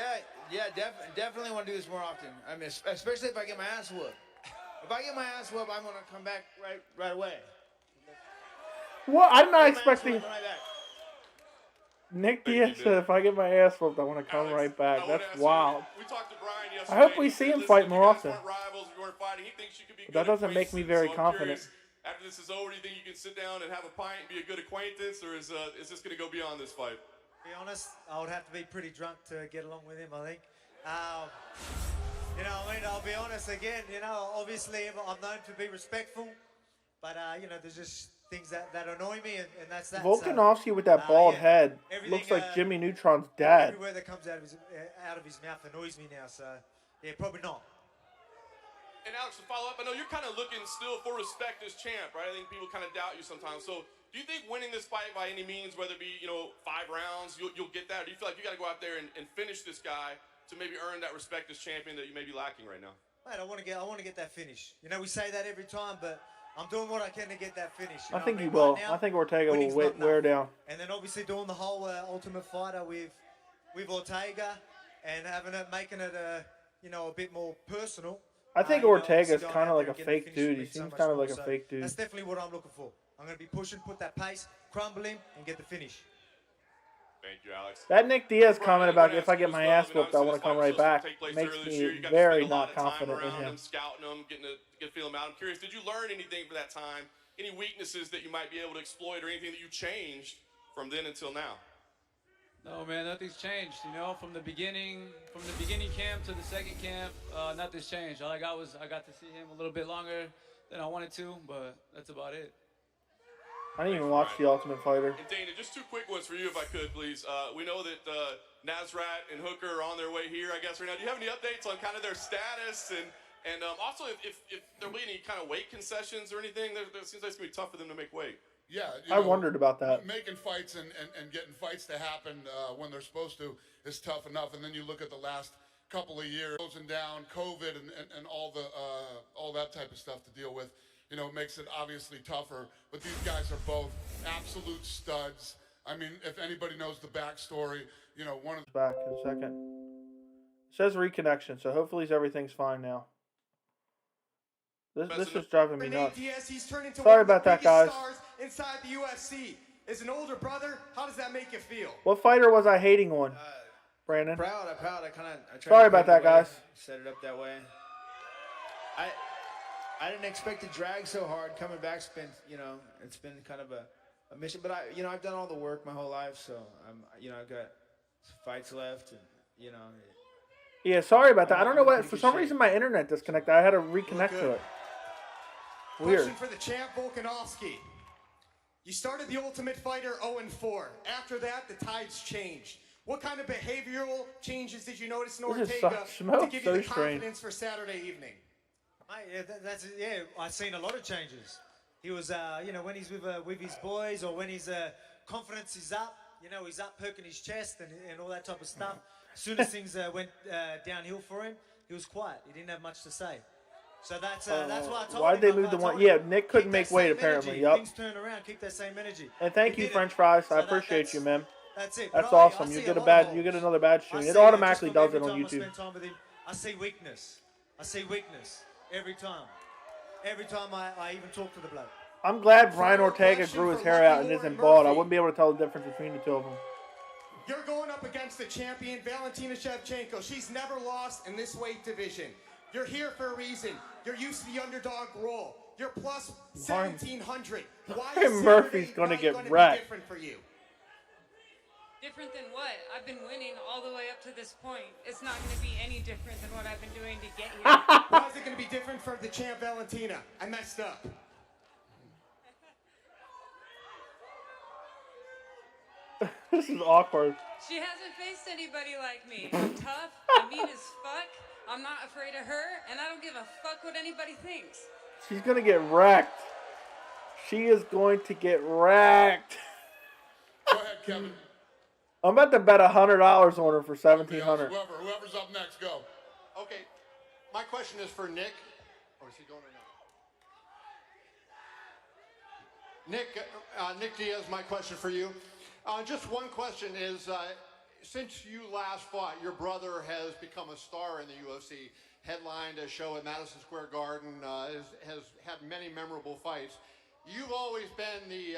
definitely want to do this more often. I mean, especially if I get my ass whooped. If I get my ass whooped, I'm going to come back right away. What? I'm not expecting. Nick Diaz said, if I get my ass whooped, I want to come right back. That's wild. We talked to Brian yesterday. I hope we see him fight more often. But that doesn't make me very confident. After this is over, do you think you can sit down and have a pint and be a good acquaintance, or is this going to go beyond this fight? To be honest, I would have to be pretty drunk to get along with him, I think. I'll be honest again, obviously I'm known to be respectful, but, there's just things that annoy me, and that's that. Volkanovski with that bald head looks like Jimmy Neutron's dad. Every word that comes out of his mouth annoys me now, so, yeah, probably not. And Alex, to follow up, I know you're kind of looking still for respect as champ, right? I think people kind of doubt you sometimes. So do you think winning this fight by any means, whether it be, 5 rounds, you'll get that? Or do you feel like you got to go out there and finish this guy to maybe earn that respect as champion that you may be lacking right now? Mate, I want to get that finish. We say that every time, but I'm doing what I can to get that finish. I think he will. I think Ortega will wear down. And then obviously doing the whole Ultimate Fighter with Ortega and making it a bit more personal. I think Ortega's kind of like a fake dude. He seems kind of like a fake dude. That's definitely what I'm looking for. I'm going to be pushing, put that pace, crumble him, and get the finish. Thank you, Alex. That Nick Diaz comment about if I get my ass whooped, I want to come right back makes me very not confident in him. Scouting him, getting to feel him out. I'm curious, did you learn anything for that time? Any weaknesses that you might be able to exploit, or anything that you changed from then until now? No, man, nothing's changed. From the beginning camp to the second camp, nothing's changed. All I got to see him a little bit longer than I wanted to, but that's about it. I didn't even watch The Ultimate Fighter. And Dana, just 2 quick ones for you, if I could, please. We know that Nasrat and Hooker are on their way here, I guess, right now. Do you have any updates on kind of their status? And also, if there will be any kind of weight concessions or anything, there seems like it's going to be tough for them to make weight. Yeah, I wondered about that. Making fights and getting fights to happen when they're supposed to is tough enough. And then you look at the last couple of years, closing down, COVID, and all that type of stuff to deal with. Makes it obviously tougher. But these guys are both absolute studs. I mean, if anybody knows the backstory, one of the back in a second. It says reconnection, so hopefully everything's fine now. This is driving me nuts. Sorry about that, guys. Inside the UFC. As an older brother, how does that make you feel? What fighter was I hating on, Brandon? Proud. Sorry about that, guys. Set it up that way. I didn't expect to drag so hard. Coming back's been, it's been kind of a mission. But I've done all the work my whole life, so I've got fights left, and Yeah, sorry about that. I don't know what. For some reason, my internet disconnected. I had to reconnect to it. Weird. Question for the champ, Volkanovski. You started the Ultimate Fighter 0-4. After that, the tides changed. What kind of behavioral changes did you notice in Ortega to give you the confidence for Saturday evening? I've seen a lot of changes. He was, when he's with his boys, or when his confidence is up, he's up perking his chest and all that type of stuff. As soon as things went downhill for him, he was quiet. He didn't have much to say. So that's why I told him. Why'd they move the one? Yeah, Nick couldn't make weight apparently. Yup. Things turn around. Keep that same energy. And thank you, French fries. I appreciate you, man. That's it. That's awesome. You get another badge soon. It automatically does it on YouTube. I see weakness. Every time. Every time I even talk to the bloke. I'm glad Brian Ortega grew his hair out and isn't bald. I wouldn't be able to tell the difference between the two of them. You're going up against the champion, Valentina Shevchenko. She's never lost in this weight division. You're here for a reason. You're used to the underdog role. You're plus 1,700. Why is Murphy's going to get wrecked? Different for you? Different than what? I've been winning all the way up to this point. It's not going to be any different than what I've been doing to get here. Why is it going to be different for the champ, Valentina? I messed up. This is awkward. She hasn't faced anybody like me. I'm tough. I'm mean as fuck. I'm not afraid of her, and I don't give a fuck what anybody thinks. She's gonna get wrecked. She is going to get wrecked. Go ahead, Kevin. I'm about to bet $100 on her for $1,700. Whoever's up next, go. Okay, my question is for Nick. Or is he going or not? Nick Diaz, my question for you. Just one question is, since you last fought, your brother has become a star in the UFC, headlined a show at Madison Square Garden, has had many memorable fights. You've always been the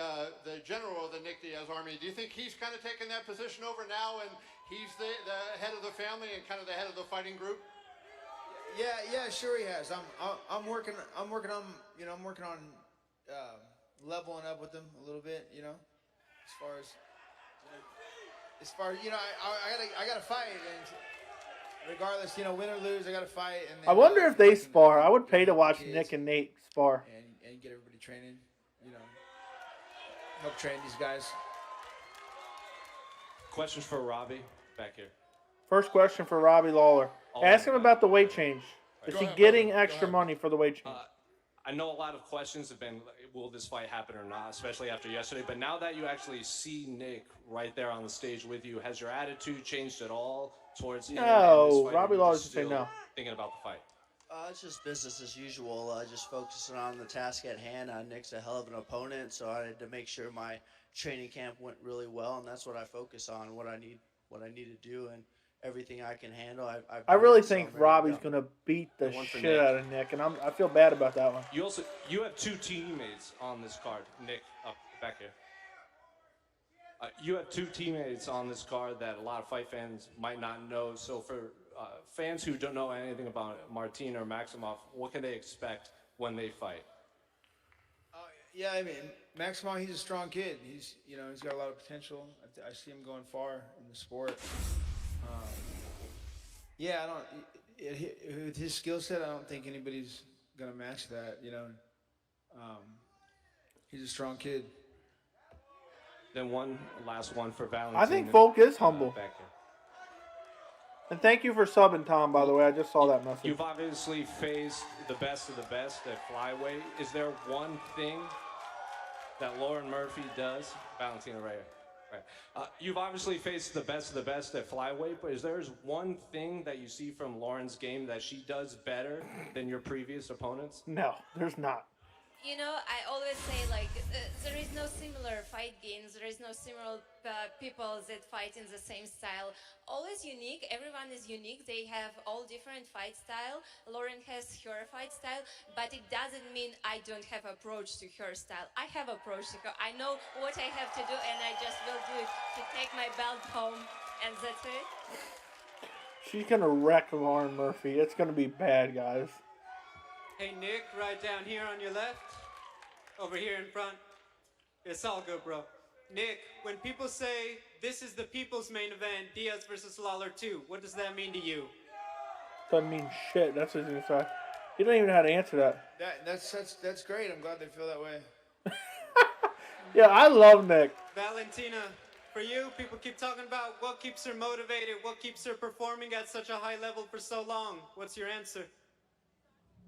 general of the Nick Diaz Army. Do you think he's kind of taken that position over now, and he's the head of the family and kind of the head of the fighting group? Yeah, sure he has. I'm working on leveling up with him a little bit, as far as I gotta fight, and regardless, win or lose, I gotta fight. And then, I wonder if they spar. I would pay to watch Nick and Nate spar. And get everybody training, help train these guys. Questions for Robbie back here. First question for Robbie Lawler. Ask him about the weight change. Is he getting extra money for the weight change? I know a lot of questions have been, will this fight happen or not, especially after yesterday. But now that you actually see Nick right there on the stage with you, has your attitude changed at all towards him? No, Robbie Lawler should say no. Thinking about the fight. It's just business as usual. Just focusing on the task at hand. Nick's a hell of an opponent, so I had to make sure my training camp went really well, and that's what I focus on. What I need to do, and everything I can handle. I really think Robbie's going to beat the shit out of Nick, and I feel bad about that one. You have two teammates on this card, Nick, up back here. You have two teammates on this card that a lot of fight fans might not know. So for fans who don't know anything about Martin or Maximov, what can they expect when they fight? Yeah, I mean, Maximov, he's a strong kid. He's got a lot of potential. I see him going far in the sport. With his skill set, I don't think anybody's gonna match that. He's a strong kid. Then one last one for Valentina. I think Volk is humble. And thank you for subbing, Tom, by the way. I just saw that message. You've obviously faced the best of the best at flyweight. Is there one thing that Lauren Murphy does? Valentina right here. Right. You've obviously faced the best of the best at flyweight, but is there one thing that you see from Lauren's game that she does better than your previous opponents? No, there's not. I always say, there is no similar fight games. There is no similar people that fight in the same style. Always unique. Everyone is unique. They have all different fight style. Lauren has her fight style, but it doesn't mean I don't have approach to her style. I have approach to her. I know what I have to do, and I just will do it to take my belt home, and that's it. She's going to wreck Lauren Murphy. It's going to be bad, guys. Hey, Nick, right down here on your left, over here in front. It's all good, bro. Nick, when people say this is the people's main event, Diaz versus Lawler 2, what does that mean to you? Doesn't mean shit. That's what he's going to say. You don't even know how to answer that. That's great. I'm glad they feel that way. Yeah, I love Nick. Valentina, for you, people keep talking about what keeps her motivated, what keeps her performing at such a high level for so long. What's your answer?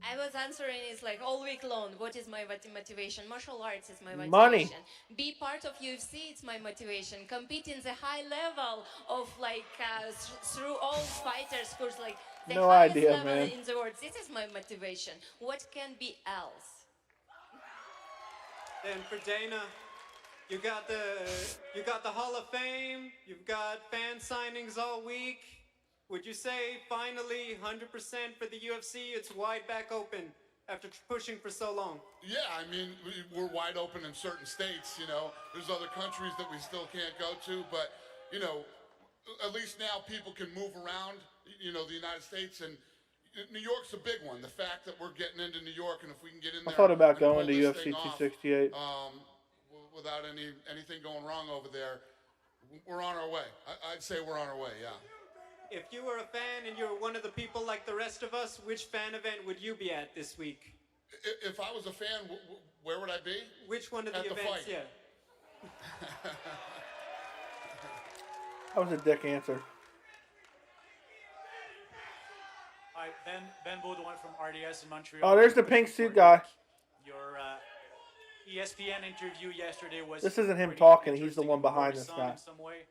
I was answering is all week long. What is my motivation? Martial arts is my motivation. Money. Be part of UFC, it's my motivation. Compete in the high level of through all fighters who's the no highest idea, level man. in the world. This is my motivation. What can be else? Then for Dana, you got the Hall of Fame. You've got fan signings all week. Would you say finally 100% for the UFC? It's wide back open after pushing for so long. Yeah, I mean, we're wide open in certain states, There's other countries that we still can't go to, but, at least now people can move around, the United States, and New York's a big one. The fact that we're getting into New York, and if we can get in there. I thought about and going to pull this UFC thing off, 268. Without anything going wrong over there, we're on our way. I'd say we're on our way, yeah. If you were a fan and you were one of the people like the rest of us, which fan event would you be at this week? If I was a fan, where would I be? Which one of the events? Fight. Yeah. That was a dick answer. Hi, Ben Baudouin from RDS in Montreal. Oh, there's the pink suit guy. Your ESPN interview yesterday was. This isn't him talking. He's the one behind this guy. In some way.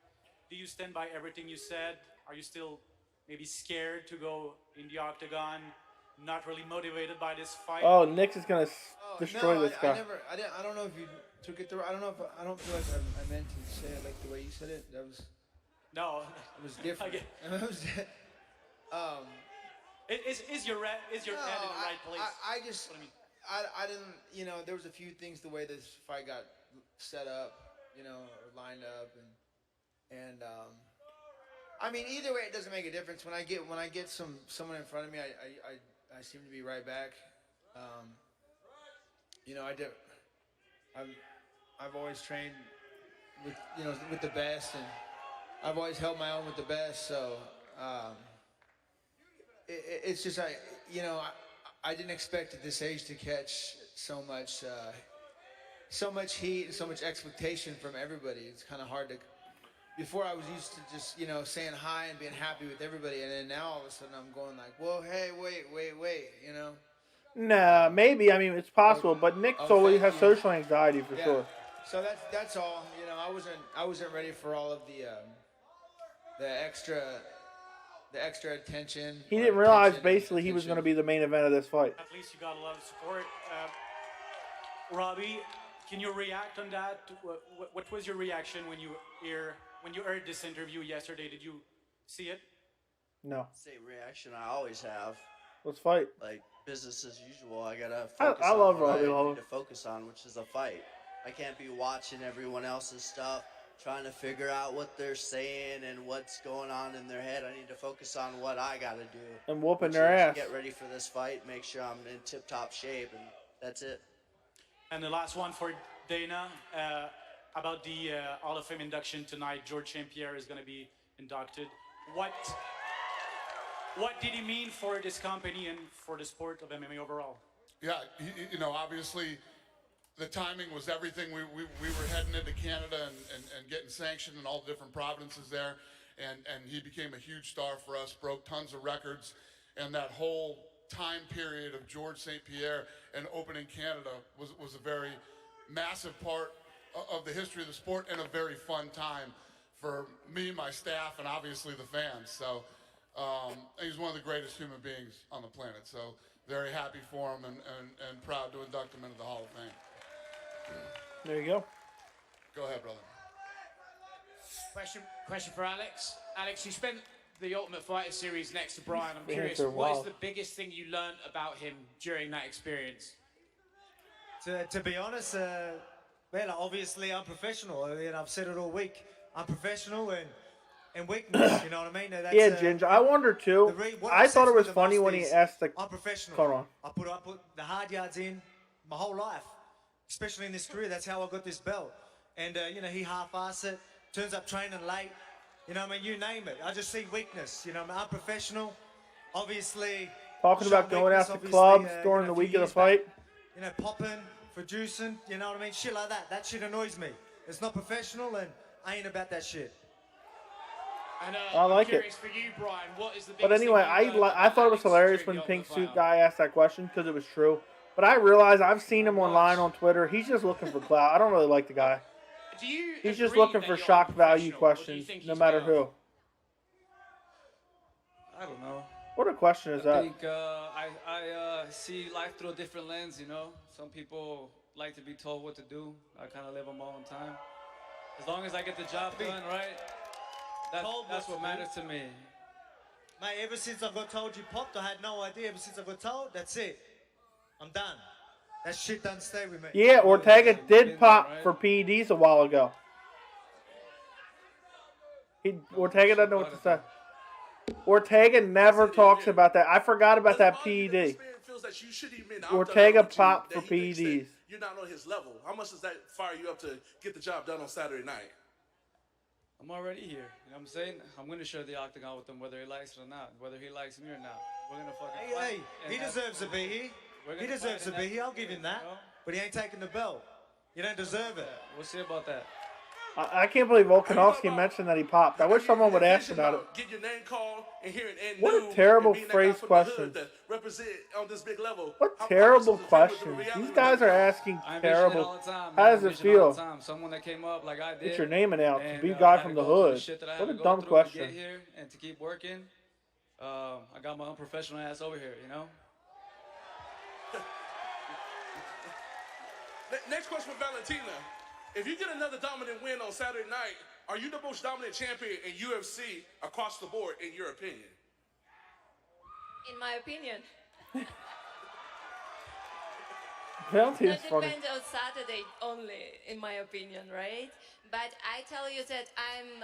Do you stand by everything you said? Are you still maybe scared to go in the octagon? Not really motivated by this fight? Oh, Nick is gonna destroy this guy. I don't know if you took it through. I don't feel like I meant to say it like the way you said it. That was. No. It was different. It was. Is your head in the right place? I just. I didn't. You know, there was a few things the way this fight got set up. You know, or lined up and. I mean, either way, it doesn't make a difference. When I get someone in front of me, I seem to be right back. You know, I've always trained with the best, and I've always held my own with the best. So it's just I didn't expect at this age to catch so much heat and so much expectation from everybody. It's kind of hard to. Before I was used to just, saying hi and being happy with everybody. And then now all of a sudden I'm going like, whoa, hey, wait, Nah, maybe. I mean, it's possible. But Nick always has social anxiety for sure. So that's all. I wasn't ready for all of the extra attention. He didn't realize basically he was going to be the main event of this fight. At least you got a lot of support. Robbie, can you react on that? What was your reaction when you heard this interview yesterday? Did you see it? No. Same reaction I always have. Let's fight. Like business as usual. I gotta focus I love on what Robbie I Lawler. need to focus on, which is a fight. I can't be watching everyone else's stuff, trying to figure out what they're saying and what's going on in their head. I need to focus on what I gotta do. And whooping their ass. Get ready for this fight. Make sure I'm in tip-top shape, and that's it. And the last one for Dana, about the Hall of Fame induction tonight. George St. Pierre is going to be inducted. What did he mean for this company and for the sport of MMA overall? Yeah, obviously the timing was everything. We were heading into Canada and getting sanctioned in all the different provinces there, and he became a huge star for us, broke tons of records, and that whole time period of George St. Pierre and opening Canada was a very massive part of the history of the sport and a very fun time for me, my staff, and obviously the fans. So he's one of the greatest human beings on the planet. So very happy for him and proud to induct him into the Hall of Fame. There you go. Go ahead, brother. Question for Alex. Alex, you spent the Ultimate Fighter series next to Brian. I'm Yeah, curious, they're what is wild. the biggest thing you learned about him during that experience? To be honest, well, obviously I'm professional. I've said it all week. I'm professional and weakness. You know what I mean? That's, Yeah, Ginger. I wonder too. I thought it was funny when he asked the. I'm professional. Hold on. I put the hard yards in my whole life, especially in this career. That's how I got this belt. And he half-assed it. Turns up training late. You know what I mean? You name it. I just see weakness. You know, I'm professional. Obviously. Talking shown about going out weakness, to clubs during the a few week of the years back. fight. Popping, producing, you know what I mean? Shit like that. That shit annoys me. It's not professional, and I ain't about that shit. And, I like I'm curious it. for you, Brian, what is the But biggest anyway, thing you learned I thought it was about hilarious Alex when during Pink the Suit Ultimate guy asked that question because it was true. But I realized I've seen him online on Twitter. He's just looking for clout. I don't really like the guy. Do you He's just agree looking that for you're shock value unprofessional, or do you questions, think no he's matter way who. off? I don't know. What a question is that? I think I see life through a different lens, you know. Some people like to be told what to do. I kind of live on my own time. As long as I get the job done, right? That's what matters to me. Mate, ever since I got told you popped, I had no idea. Ever since I got told, that's it. I'm done. That shit doesn't stay with me. Yeah, Ortega did pop for PEDs a while ago. Ortega doesn't know what to say. Ortega never talks about that. I forgot about that PED. Feels that you shouldn't even out Ortega there to popped that for he thinks that PEDs. You're not on his level. How much does that fire you up to get the job done on Saturday night? I'm already here. You know what I'm saying? I'm going to share the octagon with him whether he likes it or not. Whether he likes me or not. We're going to fucking fight. Hey, he deserves to be here. He deserves to be here. I'll give him that. But he ain't taking the belt. You don't deserve it. We'll see about that. I can't believe Volkanovski mentioned that he popped. I wish someone would ask about it. Get your name called and hearing and What a terrible phrase question. Represent on this big level. What terrible questions. These guys are asking terrible. All the time, How does it feel? Someone that came up like I did. Get your name announced. And, Be a guy I from had the to go through hood. shit that I had What to a go dumb through question. To get here and to keep working. I got my unprofessional ass over here, you know? Next question for Valentina. If you get another dominant win on Saturday night, are you the most dominant champion in UFC across the board, in your opinion? In my opinion. Valentina's That funny. depends on Saturday only, in my opinion, right? But I tell you that I'm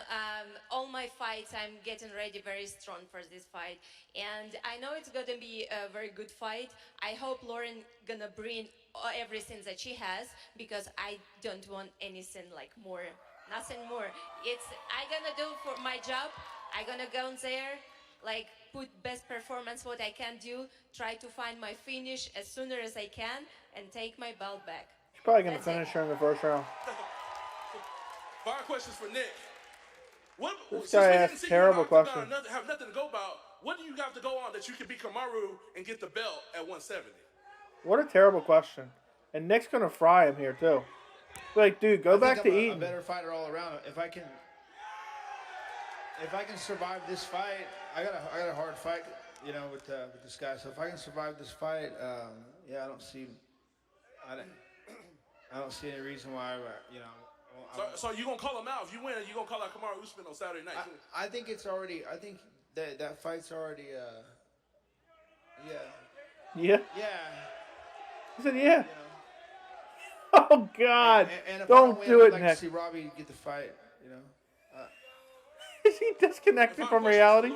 all my fights, I'm getting ready very strong for this fight, and I know it's gonna be a very good fight. I hope Lauren gonna bring everything that she has, because I don't want anything like more, nothing more. I gonna do for my job. I gonna go in there, like put best performance what I can do, try to find my finish as soon as I can, and take my belt back. She's probably going to finish her in the first round. Fire questions for Nick. This guy asks terrible questions. Have nothing to go about. What do you have to go on that you can beat Kamaru and get the belt at 170? What a terrible question. And Nick's going to fry him here, too. Like, dude, go back to eating. I'm a better fighter all around. If I can survive this fight, I got a hard fight, you know, with this guy. So if I can survive this fight, yeah, I don't see any reason why, you know. So you gonna call him out if you win? You gonna call out Kamaru Usman on Saturday night? I think it's already. I think that fight's already. Yeah. Yeah? Yeah. He said, yeah. Oh, God. And if Don't do I'd it, like Nick. to see Robbie get the fight, you know. Is he disconnected from reality?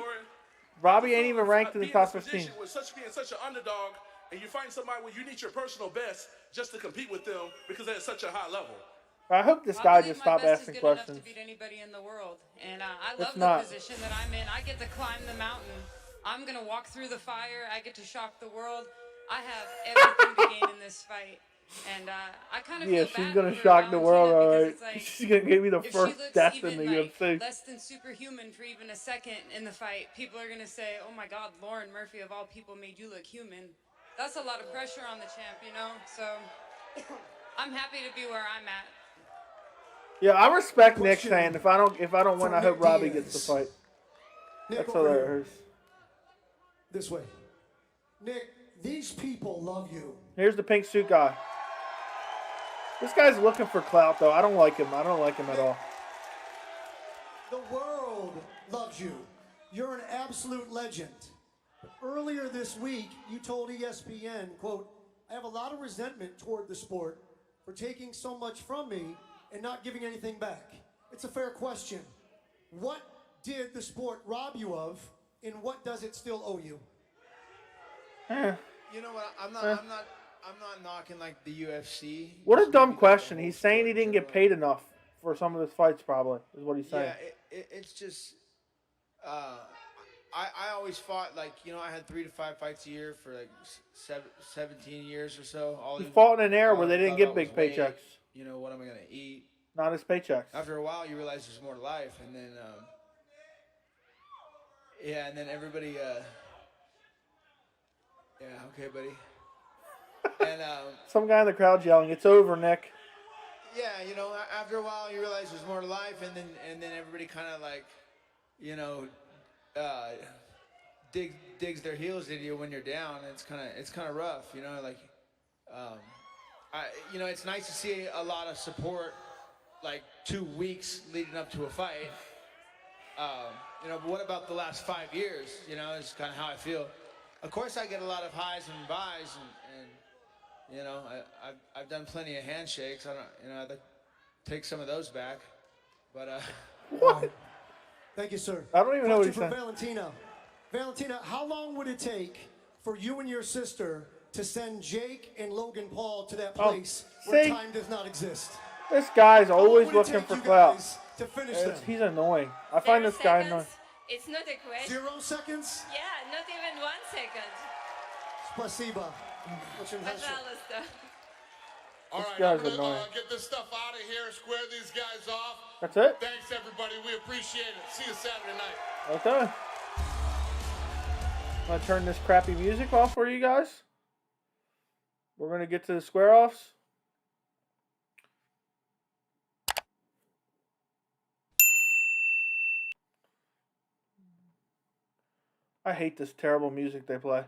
Robbie ain't even ranked in the top 15. Being such an underdog, and you find somebody where you need your personal best just to compete with them because they're at such a high level. I hope this guy just stopped asking questions. To beat anybody in the world, and I love It's the not. position that I'm in. I get to climb the mountain. I'm gonna walk through the fire. I get to shock the world. I have everything to gain in this fight, and I kind of Yeah, feel she's bad gonna for shock the world, Valentina, all because right. it's like, She's gonna give me the if she first looks death even, in the like, UFC. less than superhuman for even a second in the fight, people are gonna say, "Oh my God, Lauren Murphy of all people made you look human." That's a lot of pressure on the champ, you know. So I'm happy to be where I'm at. Yeah, I respect Nick saying if I don't win, I hope Robbie gets the fight. That's hilarious. This way. Nick, these people love you. Here's the pink suit guy. This guy's looking for clout, though. I don't like him. I don't like him at all. The world loves you. You're an absolute legend. Earlier this week, you told ESPN, quote, "I have a lot of resentment toward the sport for taking so much from me and not giving anything back." It's a fair question. What did the sport rob you of, and what does it still owe you? You know what? I'm not knocking like the UFC. What a dumb question. He's saying he didn't get paid enough for some of his fights, probably, is what he's saying. Yeah, it's just. I always fought, like, you know, I had 3 to 5 fights a year for like 17 years or so. He fought in an era where they didn't get big paychecks. You know, what am I going to eat? Not his paychecks. After a while, you realize there's more to life. And then, yeah, and then everybody, yeah, okay, buddy. And, Some guy in the crowd yelling, "It's over, Nick." yeah, you know, after a while, you realize there's more to life. And then everybody kind of like, you know, digs their heels into you when you're down. It's kind of rough, you know. Like, you know, it's nice to see a lot of support, like 2 weeks leading up to a fight. You know, but what about the last 5 years? You know, is kind of how I feel. Of course, I get a lot of highs and buys, and you know, I've done plenty of handshakes. I don't, you know, I'd like to take some of those back, but What? Thank you, sir. I don't even know what Question he for said. Valentina. Valentina, how long would it take for you and your sister to send Jake and Logan Paul to that place where see? time does not exist? This guy's always would it looking take for you clout. guys to finish them? He's annoying. I find this guy annoying. It's not a question. 0 seconds? Yeah, not even 1 second. Спасибо. Очень хорошо. Пожалуйста. All This right, guy's I'm annoying. gonna get this stuff out of here, square these guys off. That's it? Thanks, everybody. We appreciate it. See you Saturday night. Okay. I'm going to turn this crappy music off for you guys. We're going to get to the square-offs. I hate this terrible music they play.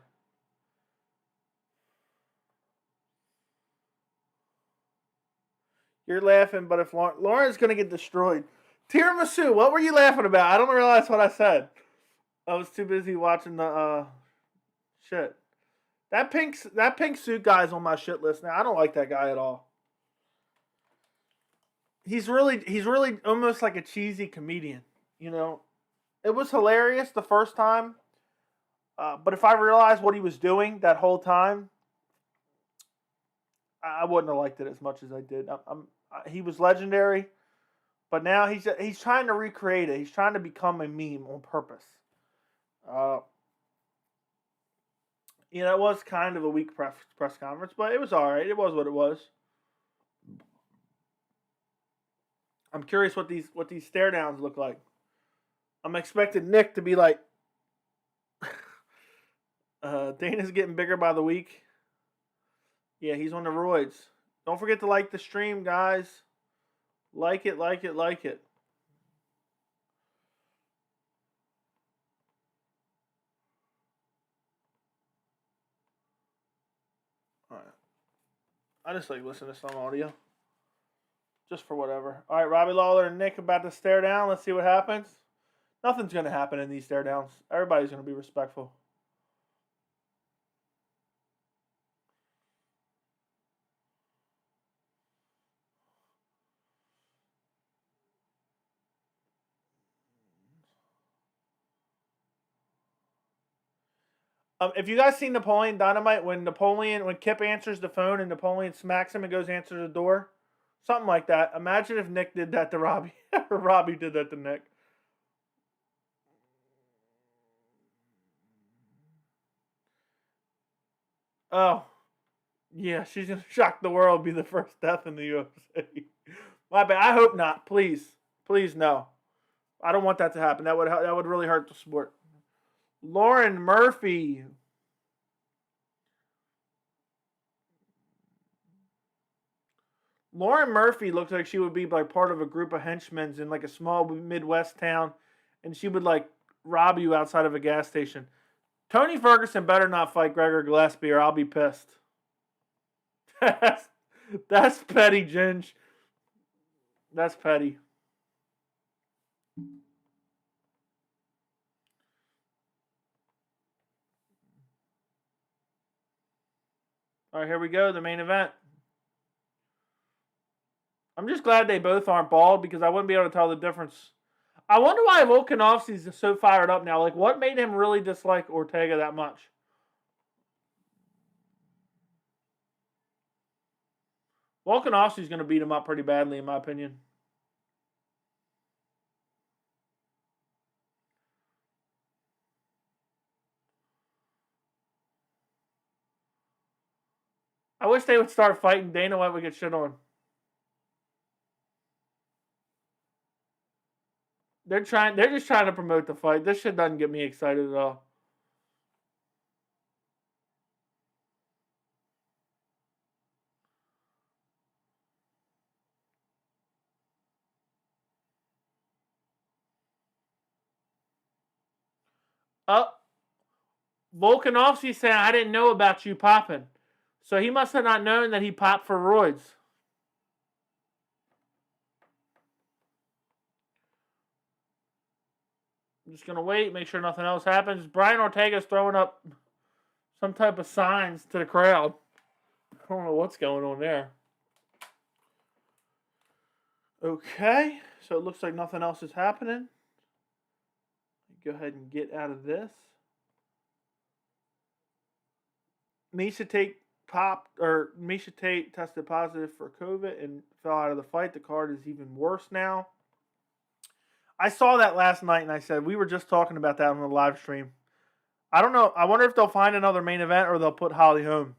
You're laughing, but if Lauren's going to get destroyed. Tiramisu, what were you laughing about? I don't realize what I said. I was too busy watching the shit. That pink suit guy's on my shit list now. I don't like that guy at all. He's really almost like a cheesy comedian, you know. It was hilarious the first time, but if I realized what he was doing that whole time, I wouldn't have liked it as much as I did. He was legendary, but now he's trying to recreate it. He's trying to become a meme on purpose. You know, it was kind of a weak press conference, but it was all right. It was what it was. I'm curious what these stare downs look like. I'm expecting Nick to be like, Dana's getting bigger by the week. Yeah, he's on the roids. Don't forget to like the stream, guys. Like it, like it, like it. All right. I just like listening to some audio. Just for whatever. All right, Robbie Lawler and Nick about to stare down. Let's see what happens. Nothing's going to happen in these stare downs. Everybody's going to be respectful. If you guys seen Napoleon Dynamite, when Kip answers the phone and Napoleon smacks him and goes answer the door, something like that. Imagine if Nick did that to Robbie, or Robbie did that to Nick. Oh, yeah, she's gonna shock the world. Be the first death in the UFC. My bad. I hope not. Please, please no. I don't want that to happen. That would really hurt the sport. Lauren Murphy. Lauren Murphy looks like she would be like part of a group of henchmen in like a small Midwest town, and she would like rob you outside of a gas station. Tony Ferguson better not fight Gregor Gillespie or I'll be pissed. That's petty, Ginge. That's petty. All right, here we go. The main event. I'm just glad they both aren't bald because I wouldn't be able to tell the difference. I wonder why Volkanovski's so fired up now. Like, what made him really dislike Ortega that much? Volkanovski's going to beat him up pretty badly, in my opinion. I wish they would start fighting. Dana White would get shit on. They're just trying to promote the fight. This shit doesn't get me excited at all. Volkanovski saying, I didn't know about you popping. So he must have not known that he popped for roids. I'm just going to wait, make sure nothing else happens. Brian Ortega's throwing up some type of signs to the crowd. I don't know what's going on there. Okay, so it looks like nothing else is happening. Go ahead and get out of this. Miesha Tate tested positive for COVID and fell out of the fight. The card is even worse now. I saw that last night and I said, we were just talking about that on the live stream. I don't know. I wonder if they'll find another main event or they'll put Holly home.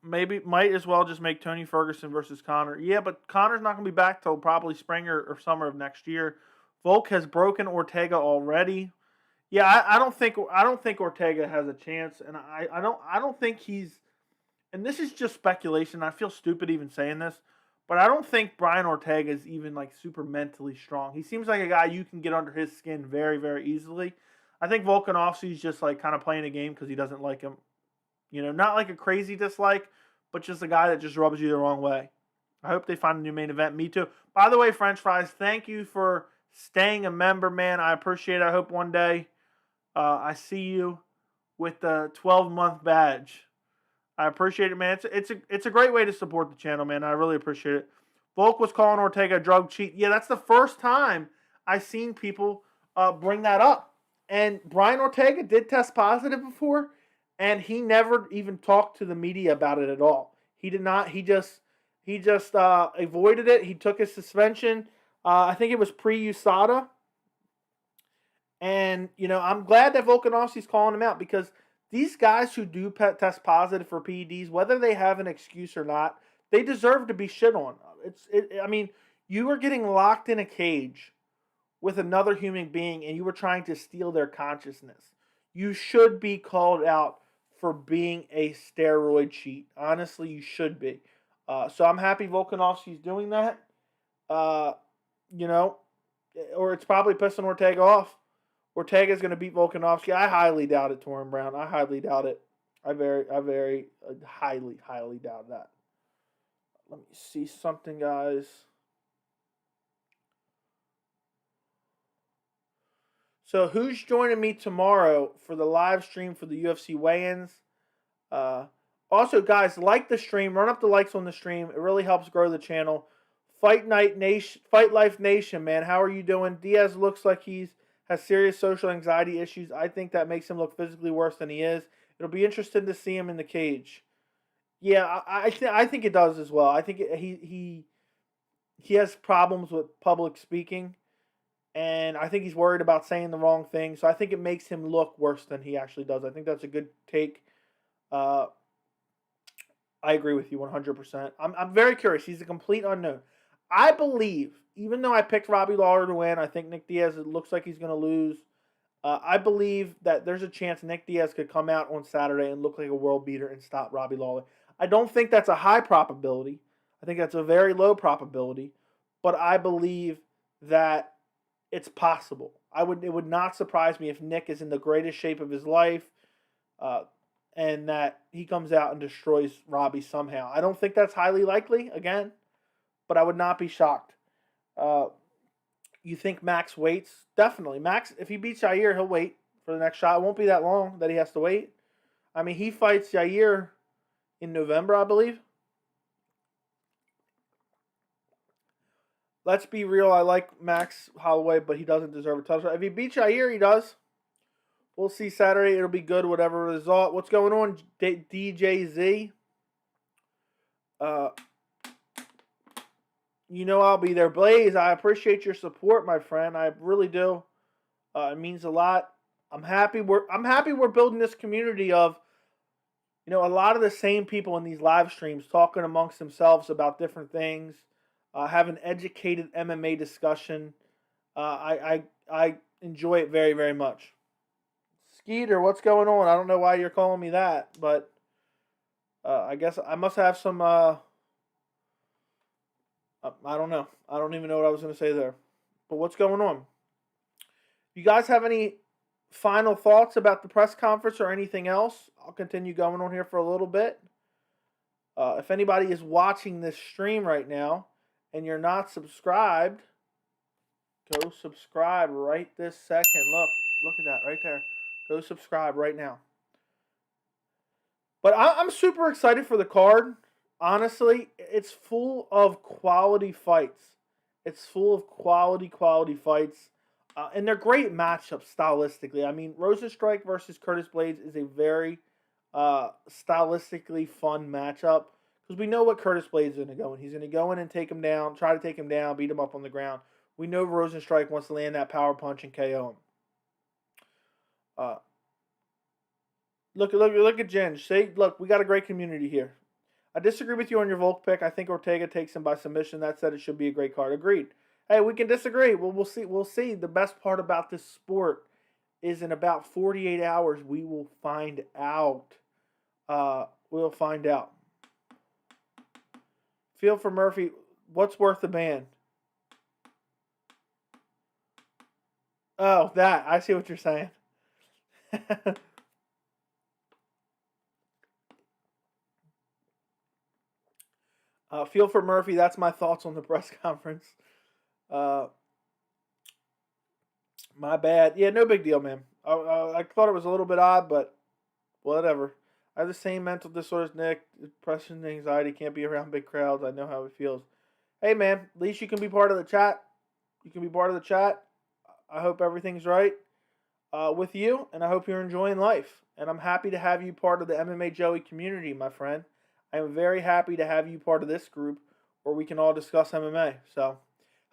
Maybe might as well just make Tony Ferguson versus Conor. Yeah, but Conor's not going to be back till probably spring or summer of next year. Volk has broken Ortega already. Yeah, I don't think Ortega has a chance, and I don't think he's. And this is just speculation. I feel stupid even saying this, but I don't think Brian Ortega is even like super mentally strong. He seems like a guy you can get under his skin very, very easily. I think Volkanovski's just like kind of playing a game because he doesn't like him. You know, not like a crazy dislike, but just a guy that just rubs you the wrong way. I hope they find a new main event. Me too. By the way, French Fries, thank you for staying a member, man. I appreciate it. I hope one day I see you with the 12-month badge. I appreciate it, man. It's a great way to support the channel, man. I really appreciate it. Volk was calling Ortega a drug cheat. Yeah, that's the first time I've seen people bring that up. And Brian Ortega did test positive before, and he never even talked to the media about it at all. He did not. He just avoided it. He took his suspension. I think it was pre-USADA. And, you know, I'm glad that Volkanovski's calling him out because these guys who do test positive for PEDs, whether they have an excuse or not, they deserve to be shit on. I mean, you were getting locked in a cage with another human being and you were trying to steal their consciousness. You should be called out for being a steroid cheat. Honestly, you should be. So I'm happy Volkanovski's doing that. You know, or it's probably pissing Ortega off. Ortega's going to beat Volkanovski. I highly doubt it, Torrin Brown. I highly doubt it. I very highly doubt that. Let me see something, guys. So who's joining me tomorrow for the live stream for the UFC weigh-ins? Also, guys, like the stream. Run up the likes on the stream. It really helps grow the channel. Fight Life Nation, man. How are you doing? Diaz looks like has serious social anxiety issues. I think that makes him look physically worse than he is. It'll be interesting to see him in the cage. Yeah, I think it does as well. I think he has problems with public speaking, and I think he's worried about saying the wrong thing. So I think it makes him look worse than he actually does. I think that's a good take. I agree with you 100%. I'm very curious. He's a complete unknown. I believe, even though I picked Robbie Lawler to win, I think Nick Diaz, it looks like he's going to lose. I believe that there's a chance Nick Diaz could come out on Saturday and look like a world beater and stop Robbie Lawler. I don't think that's a high probability. I think that's a very low probability. But I believe that it's possible. It would not surprise me if Nick is in the greatest shape of his life and that he comes out and destroys Robbie somehow. I don't think that's highly likely, again, but I would not be shocked. You think Max waits? Definitely. Max, if he beats Jair, he'll wait for the next shot. It won't be that long that he has to wait. I mean, he fights Jair in November, I believe. Let's be real. I like Max Holloway, but he doesn't deserve a touchdown. If he beats Jair, he does. We'll see Saturday. It'll be good, whatever result. What's going on, DJZ? You know I'll be there. Blaze, I appreciate your support, my friend. I really do. It means a lot. I'm happy we're building this community of, you know, a lot of the same people in these live streams talking amongst themselves about different things. Have an educated MMA discussion. I enjoy it very, very much. Skeeter, what's going on? I don't know why you're calling me that, but I guess I must have some... I don't know. I don't even know what I was going to say there. But what's going on? You guys have any final thoughts about the press conference or anything else? I'll continue going on here for a little bit. If anybody is watching this stream right now and you're not subscribed, go subscribe right this second. Look at that right there. Go subscribe right now. But I'm super excited for the card. Honestly, it's full of quality fights. It's full of quality fights. And they're great matchups stylistically. I mean, Rosenstrike versus Curtis Blades is a very stylistically fun matchup. Because we know what Curtis Blades is going to go in. He's going to go in and take him down, try to take him down, beat him up on the ground. We know Rosenstrike wants to land that power punch and KO him. Look at Ginge. See, look, we got a great community here. I disagree with you on your Volk pick. I think Ortega takes him by submission. That said, it should be a great card. Agreed. Hey, we can disagree. Well, we'll see. We'll see. The best part about this sport is in about 48 hours, we will find out. We'll find out. Feel for Murphy. What's worth the ban? Oh, that. I see what you're saying. Feel for Murphy. That's my thoughts on the press conference. My bad. Yeah, no big deal, man. I thought it was a little bit odd, but whatever. I have the same mental disorders, Nick. Depression and anxiety. Can't be around big crowds. I know how it feels. Hey, man. At least you can be part of the chat. You can be part of the chat. I hope everything's right with you, and I hope you're enjoying life. And I'm happy to have you part of the MMA Joey community, my friend. I am very happy to have you part of this group where we can all discuss MMA. So,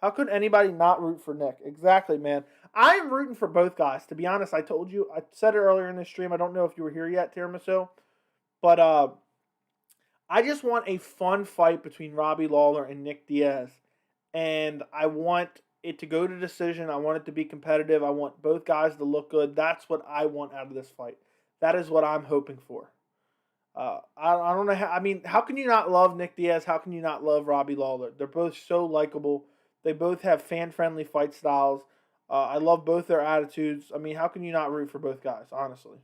how could anybody not root for Nick? Exactly, man. I am rooting for both guys. To be honest, I told you, I said it earlier in the stream. I don't know if you were here yet, Tiramisu. But I just want a fun fight between Robbie Lawler and Nick Diaz. And I want it to go to decision. I want it to be competitive. I want both guys to look good. That's what I want out of this fight. That is what I'm hoping for. I don't know how. I mean, how can you not love Nick Diaz? How can you not love Robbie Lawler? They're both so likable. They both have fan-friendly fight styles. I love both their attitudes. I mean, how can you not root for both guys, honestly?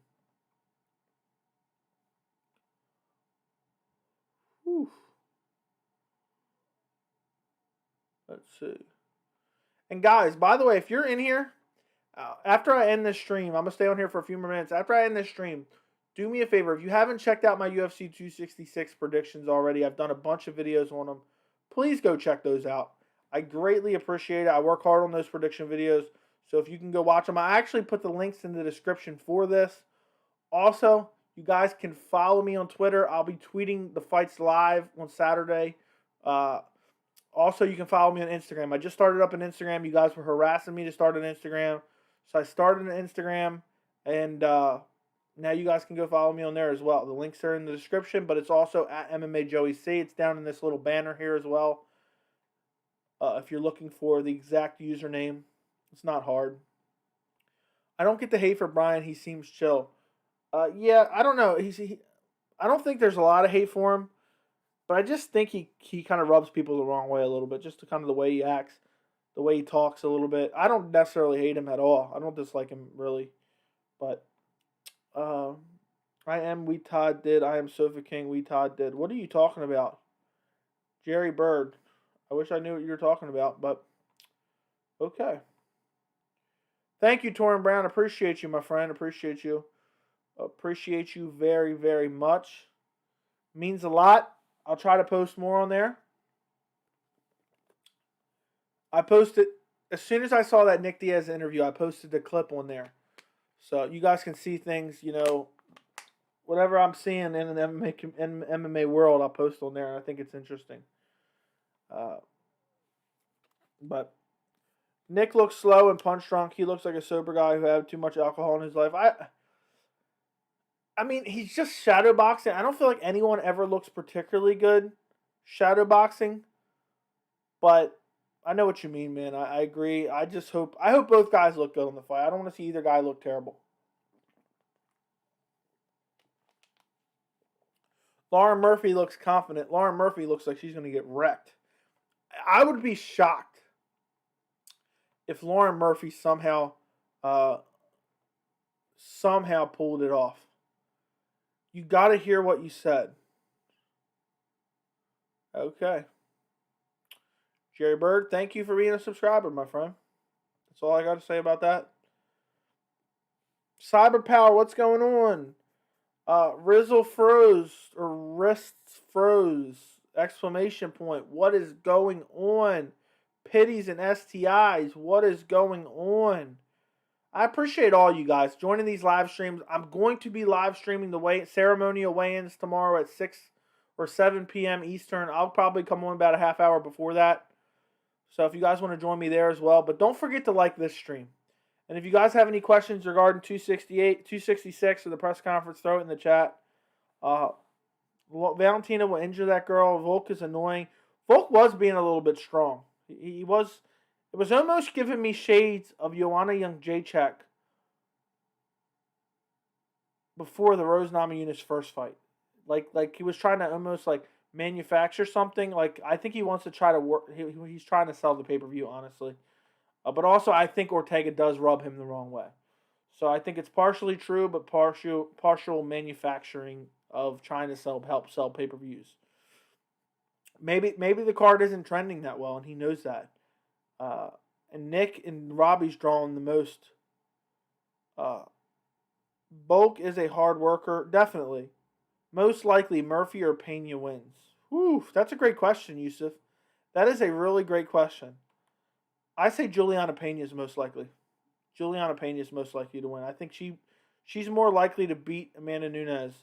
Whew. Let's see. And guys, by the way, if you're in here, after I end this stream, I'm going to stay on here for a few more minutes. After I end this stream, do me a favor. If you haven't checked out my UFC 266 predictions already, I've done a bunch of videos on them. Please go check those out. I greatly appreciate it. I work hard on those prediction videos. So if you can go watch them, I actually put the links in the description for this. Also, you guys can follow me on Twitter. I'll be tweeting the fights live on Saturday. Also, you can follow me on Instagram. I just started up an Instagram. You guys were harassing me to start an Instagram. So I started an Instagram. And now you guys can go follow me on there as well. The links are in the description, but it's also at MMA Joey C. It's down in this little banner here as well. If you're looking for the exact username, it's not hard. I don't get the hate for Brian. He seems chill. Yeah, I don't know. I don't think there's a lot of hate for him, but I just think he kind of rubs people the wrong way a little bit, just to kind of the way he acts, the way he talks a little bit. I don't necessarily hate him at all. I don't dislike him really, but I am We Todd did. I am Sofa King. We Todd did. What are you talking about, Jerry Bird? I wish I knew what you were talking about, but okay. Thank you, Torrin Brown. Appreciate you, my friend. Appreciate you. Appreciate you very, very much. Means a lot. I'll try to post more on there. I posted, as soon as I saw that Nick Diaz interview, I posted the clip on there. So you guys can see things, you know, whatever I'm seeing in the MMA world, I'll post on there. And I think it's interesting. But Nick looks slow and punch drunk. He looks like a sober guy who had too much alcohol in his life. I mean, he's just shadow boxing. I don't feel like anyone ever looks particularly good shadow boxing. But I know what you mean, man. I agree. I hope both guys look good on the fight. I don't want to see either guy look terrible. Lauren Murphy looks confident. Lauren Murphy looks like she's going to get wrecked. I would be shocked if Lauren Murphy somehow pulled it off. You got to hear what you said. Okay. Jerry Bird, thank you for being a subscriber, my friend. That's all I got to say about that. Cyberpower, what's going on? Rizzle froze, or wrists froze, exclamation point. What is going on? Pitties and STIs, what is going on? I appreciate all you guys joining these live streams. I'm going to be live streaming the ceremonial weigh-ins tomorrow at 6 or 7 p.m. Eastern. I'll probably come on about a half hour before that. So if you guys want to join me there as well. But don't forget to like this stream. And if you guys have any questions regarding 268, 266 or the press conference, throw it in the chat. Valentina will injure that girl. Volk is annoying. Volk was being a little bit strong. He was. It was almost giving me shades of Joanna Jędrzejczyk before the Rose Namajunas first fight. Like he was trying to almost like manufacture something. Like I think he wants to try to work. He's trying to sell the pay-per-view, honestly. But also I think Ortega does rub him the wrong way. So I think it's partially true, but partial manufacturing of trying to help sell pay-per-views. Maybe the card isn't trending that well, and he knows that. And Nick and Robbie's drawing the most. Bulk is a hard worker, definitely. Most likely Murphy or Pena wins. Whew, that's a great question, Yusuf. That is a really great question. I say Juliana Pena is most likely. Juliana Pena is most likely to win. I think she's more likely to beat Amanda Nunes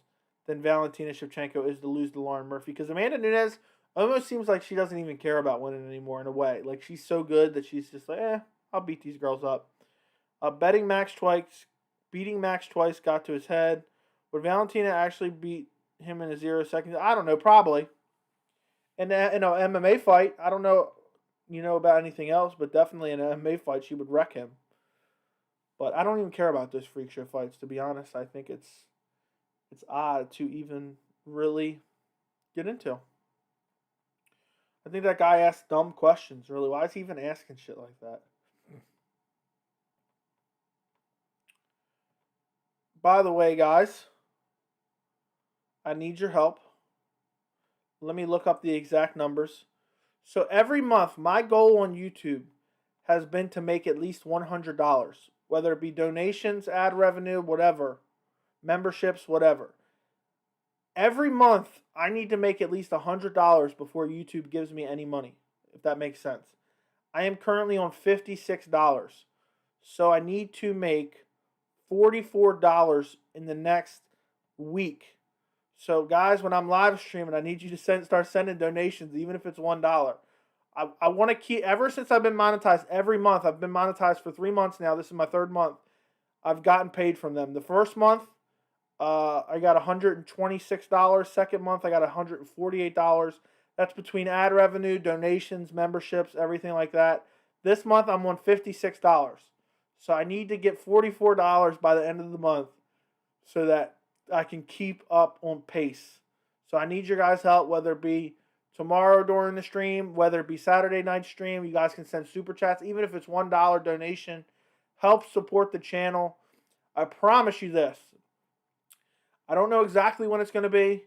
than Valentina Shevchenko is to lose to Lauren Murphy. Because Amanda Nunes almost seems like she doesn't even care about winning anymore in a way. Like she's so good that she's just like, I'll beat these girls up. Beating Max twice got to his head. Would Valentina actually beat him in a 0 seconds? I don't know, probably. In an MMA fight, I don't know, about anything else, but definitely in an MMA fight, she would wreck him. But I don't even care about those freak show fights, to be honest. I think it's odd to even really get into. I think that guy asks dumb questions, really. Why is he even asking shit like that? By the way, guys, I need your help. Let me look up the exact numbers. So every month, my goal on YouTube has been to make at least $100, whether it be donations, ad revenue, whatever, memberships, whatever. Every month, I need to make at least $100 before YouTube gives me any money, if that makes sense. I am currently on $56, so I need to make $44 in the next week. So, guys, when I'm live streaming, I need you to start sending donations, even if it's $1. I want to keep, ever since I've been monetized every month, I've been monetized for 3 months now. This is my 3rd month. I've gotten paid from them. The first month, I got $126. Second month, I got $148. That's between ad revenue, donations, memberships, everything like that. This month, I'm on $56. So I need to get $44 by the end of the month so that I can keep up on pace. So I need your guys' help, whether it be tomorrow during the stream, whether it be Saturday night stream. You guys can send super chats, even if it's $1 donation. Help support the channel. I promise you this. I don't know exactly when it's going to be.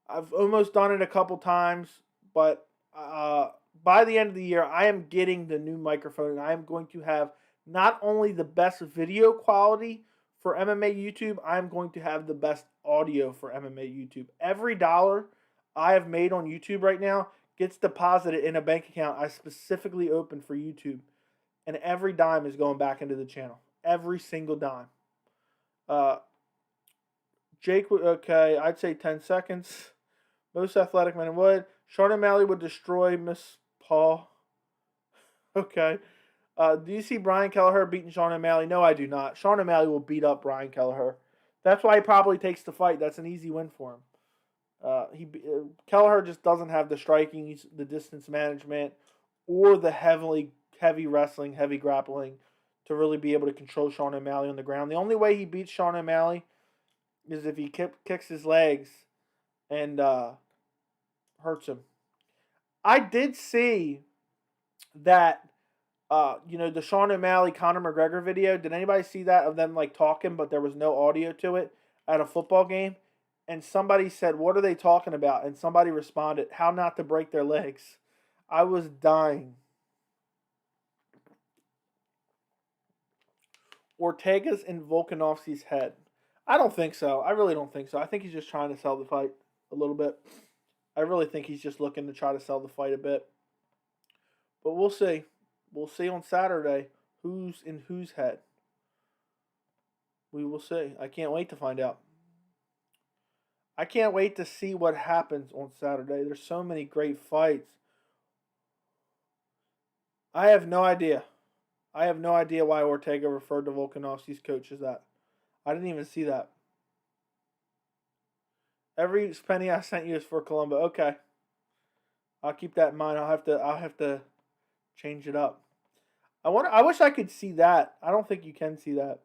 I've almost done it a couple times, but by the end of the year, I am getting the new microphone, and I am going to have not only the best video quality for MMA YouTube, I'm going to have the best audio for MMA YouTube. Every dollar I have made on YouTube right now gets deposited in a bank account I specifically opened for YouTube. And every dime is going back into the channel. Every single dime. Jake, okay, I'd say 10 seconds. Most athletic men would. Sean O'Malley would destroy Miss Paul. Okay. Do you see Brian Kelleher beating Sean O'Malley? No, I do not. Sean O'Malley will beat up Brian Kelleher. That's why he probably takes the fight. That's an easy win for him. Kelleher just doesn't have the striking, the distance management, or the heavy wrestling, heavy grappling to really be able to control Sean O'Malley on the ground. The only way he beats Sean O'Malley is if he kicks his legs and hurts him. I did see that. The Sean O'Malley, Conor McGregor video. Did anybody see that of them like talking, but there was no audio to it at a football game? And somebody said, "What are they talking about?" And somebody responded, "How not to break their legs." I was dying. Ortega's in Volkanovski's head. I don't think so. I really don't think so. I think he's just trying to sell the fight a little bit. I really think he's just looking to try to sell the fight a bit. But we'll see. We'll see on Saturday who's in whose head. We will see. I can't wait to find out. I can't wait to see what happens on Saturday. There's so many great fights. I have no idea. I have no idea why Ortega referred to Volkanovski's coach as that. I didn't even see that. Every penny I sent you is for Colombo. Okay. I'll keep that in mind. I'll have to change it up. I wish I could see that. I don't think you can see that.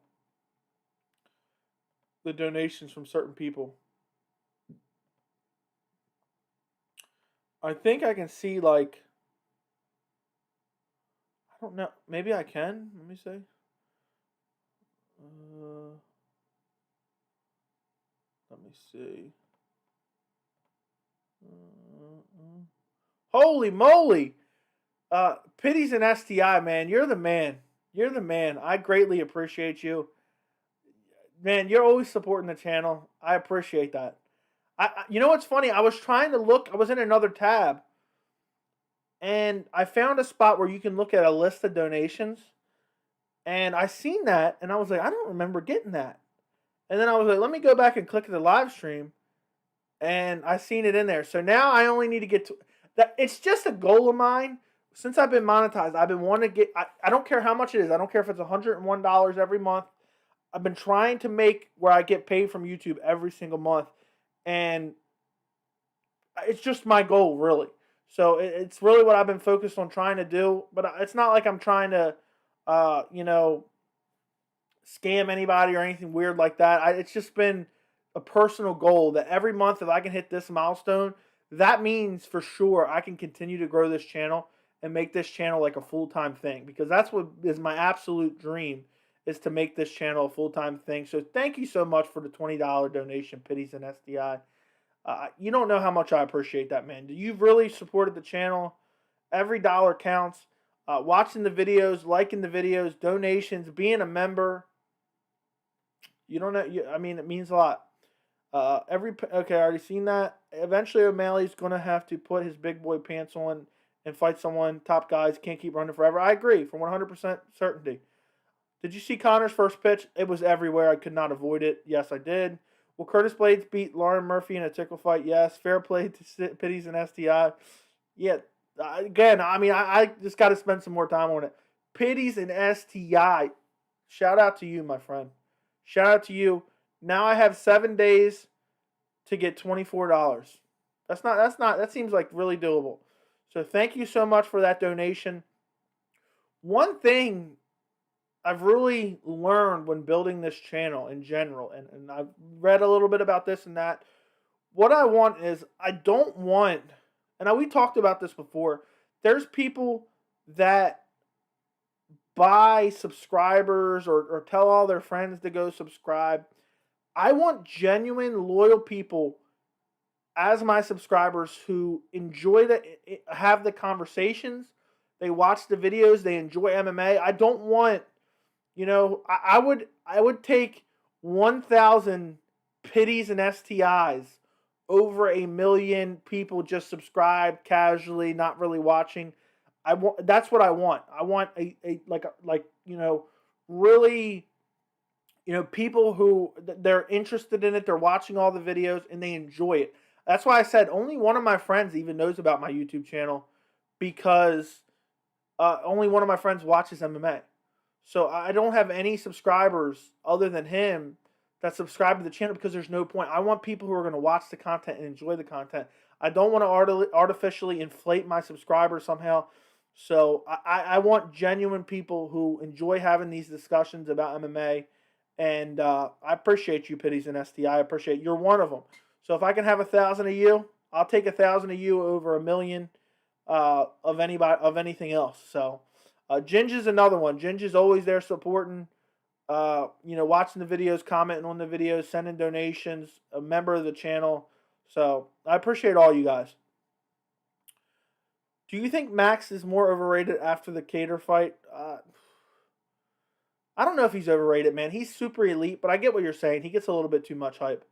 The donations from certain people. I think I can see, like, I don't know. Maybe I can. Let me see. Let me see. Holy moly! Pities and STI, man. You're the man. You're the man. I greatly appreciate you. Man, you're always supporting the channel. I appreciate that. You know what's funny? I was trying to look. I was in another tab. And I found a spot where you can look at a list of donations. And I seen that. And I was like, I don't remember getting that. And then I was like, let me go back and click at the live stream. And I seen it in there. So now I only need to get to that. It's just a goal of mine. Since I've been monetized, I've been wanting to get, I don't care how much it is. I don't care if it's $101 every month. I've been trying to make where I get paid from YouTube every single month. And it's just my goal, really. So it's really what I've been focused on trying to do. But it's not like I'm trying to, scam anybody or anything weird like that. It's just been a personal goal that every month, if I can hit this milestone, that means for sure I can continue to grow this channel and make this channel like a full-time thing, because that's what is my absolute dream, is to make this channel a full-time thing. So thank you so much for the $20 donation, Pities and STI. You don't know how much I appreciate that, man. You've really supported the channel. Every dollar counts. Watching the videos, liking the videos, donations, being a member. You don't know. I mean, it means a lot. Okay, I already seen that. Eventually, O'Malley's going to have to put his big boy pants on and fight someone. Top guys can't keep running forever. I agree, for 100% certainty. Did you see Connor's first pitch? It was everywhere. I could not avoid it. Yes, I did. Will Curtis Blades beat Lauren Murphy in a tickle fight? Yes. Fair play to Pities and STI. Yeah. Again, I mean, I just got to spend some more time on it. Pities and STI. Shout out to you, my friend. Shout out to you. Now I have 7 days to get $24. That seems like really doable. So thank you so much for that donation. One thing I've really learned when building this channel in general, and I've read a little bit about this and that, what I want is, I don't want, and we talked about this before, there's people that buy subscribers or tell all their friends to go subscribe. I want genuine, loyal people as my subscribers who enjoy have the conversations, they watch the videos, they enjoy MMA. I don't want, I would take 1,000 Pities and STIs over 1 million people just subscribed casually, not really watching. That's what I want. I want really, people who they're interested in it, they're watching all the videos and they enjoy it. That's why I said only one of my friends even knows about my YouTube channel, because only one of my friends watches MMA. So I don't have any subscribers other than him that subscribe to the channel, because there's no point. I want people who are going to watch the content and enjoy the content. I don't want to artificially inflate my subscribers somehow. So I want genuine people who enjoy having these discussions about MMA. And I appreciate you, Pities and STI. I appreciate you're one of them. So if I can have 1,000 of you, I'll take 1,000 of you over 1 million of anything else. So Ginger's another one. Ginger's always there supporting, watching the videos, commenting on the videos, sending donations, a member of the channel. So I appreciate all you guys. Do you think Max is more overrated after the Cater fight? I don't know if he's overrated, man. He's super elite, but I get what you're saying. He gets a little bit too much hype.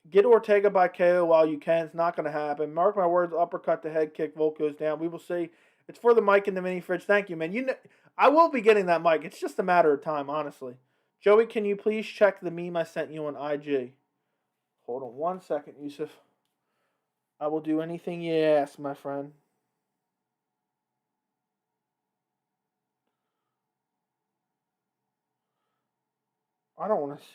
Get Ortega by KO while you can. It's not going to happen. Mark my words, uppercut to head kick, Volk goes down. We will see. It's for the mic in the mini fridge. Thank you, man. I will be getting that mic. It's just a matter of time, honestly. Joey, can you please check the meme I sent you on IG? Hold on 1 second, Yusuf. I will do anything you ask, my friend. I don't want to.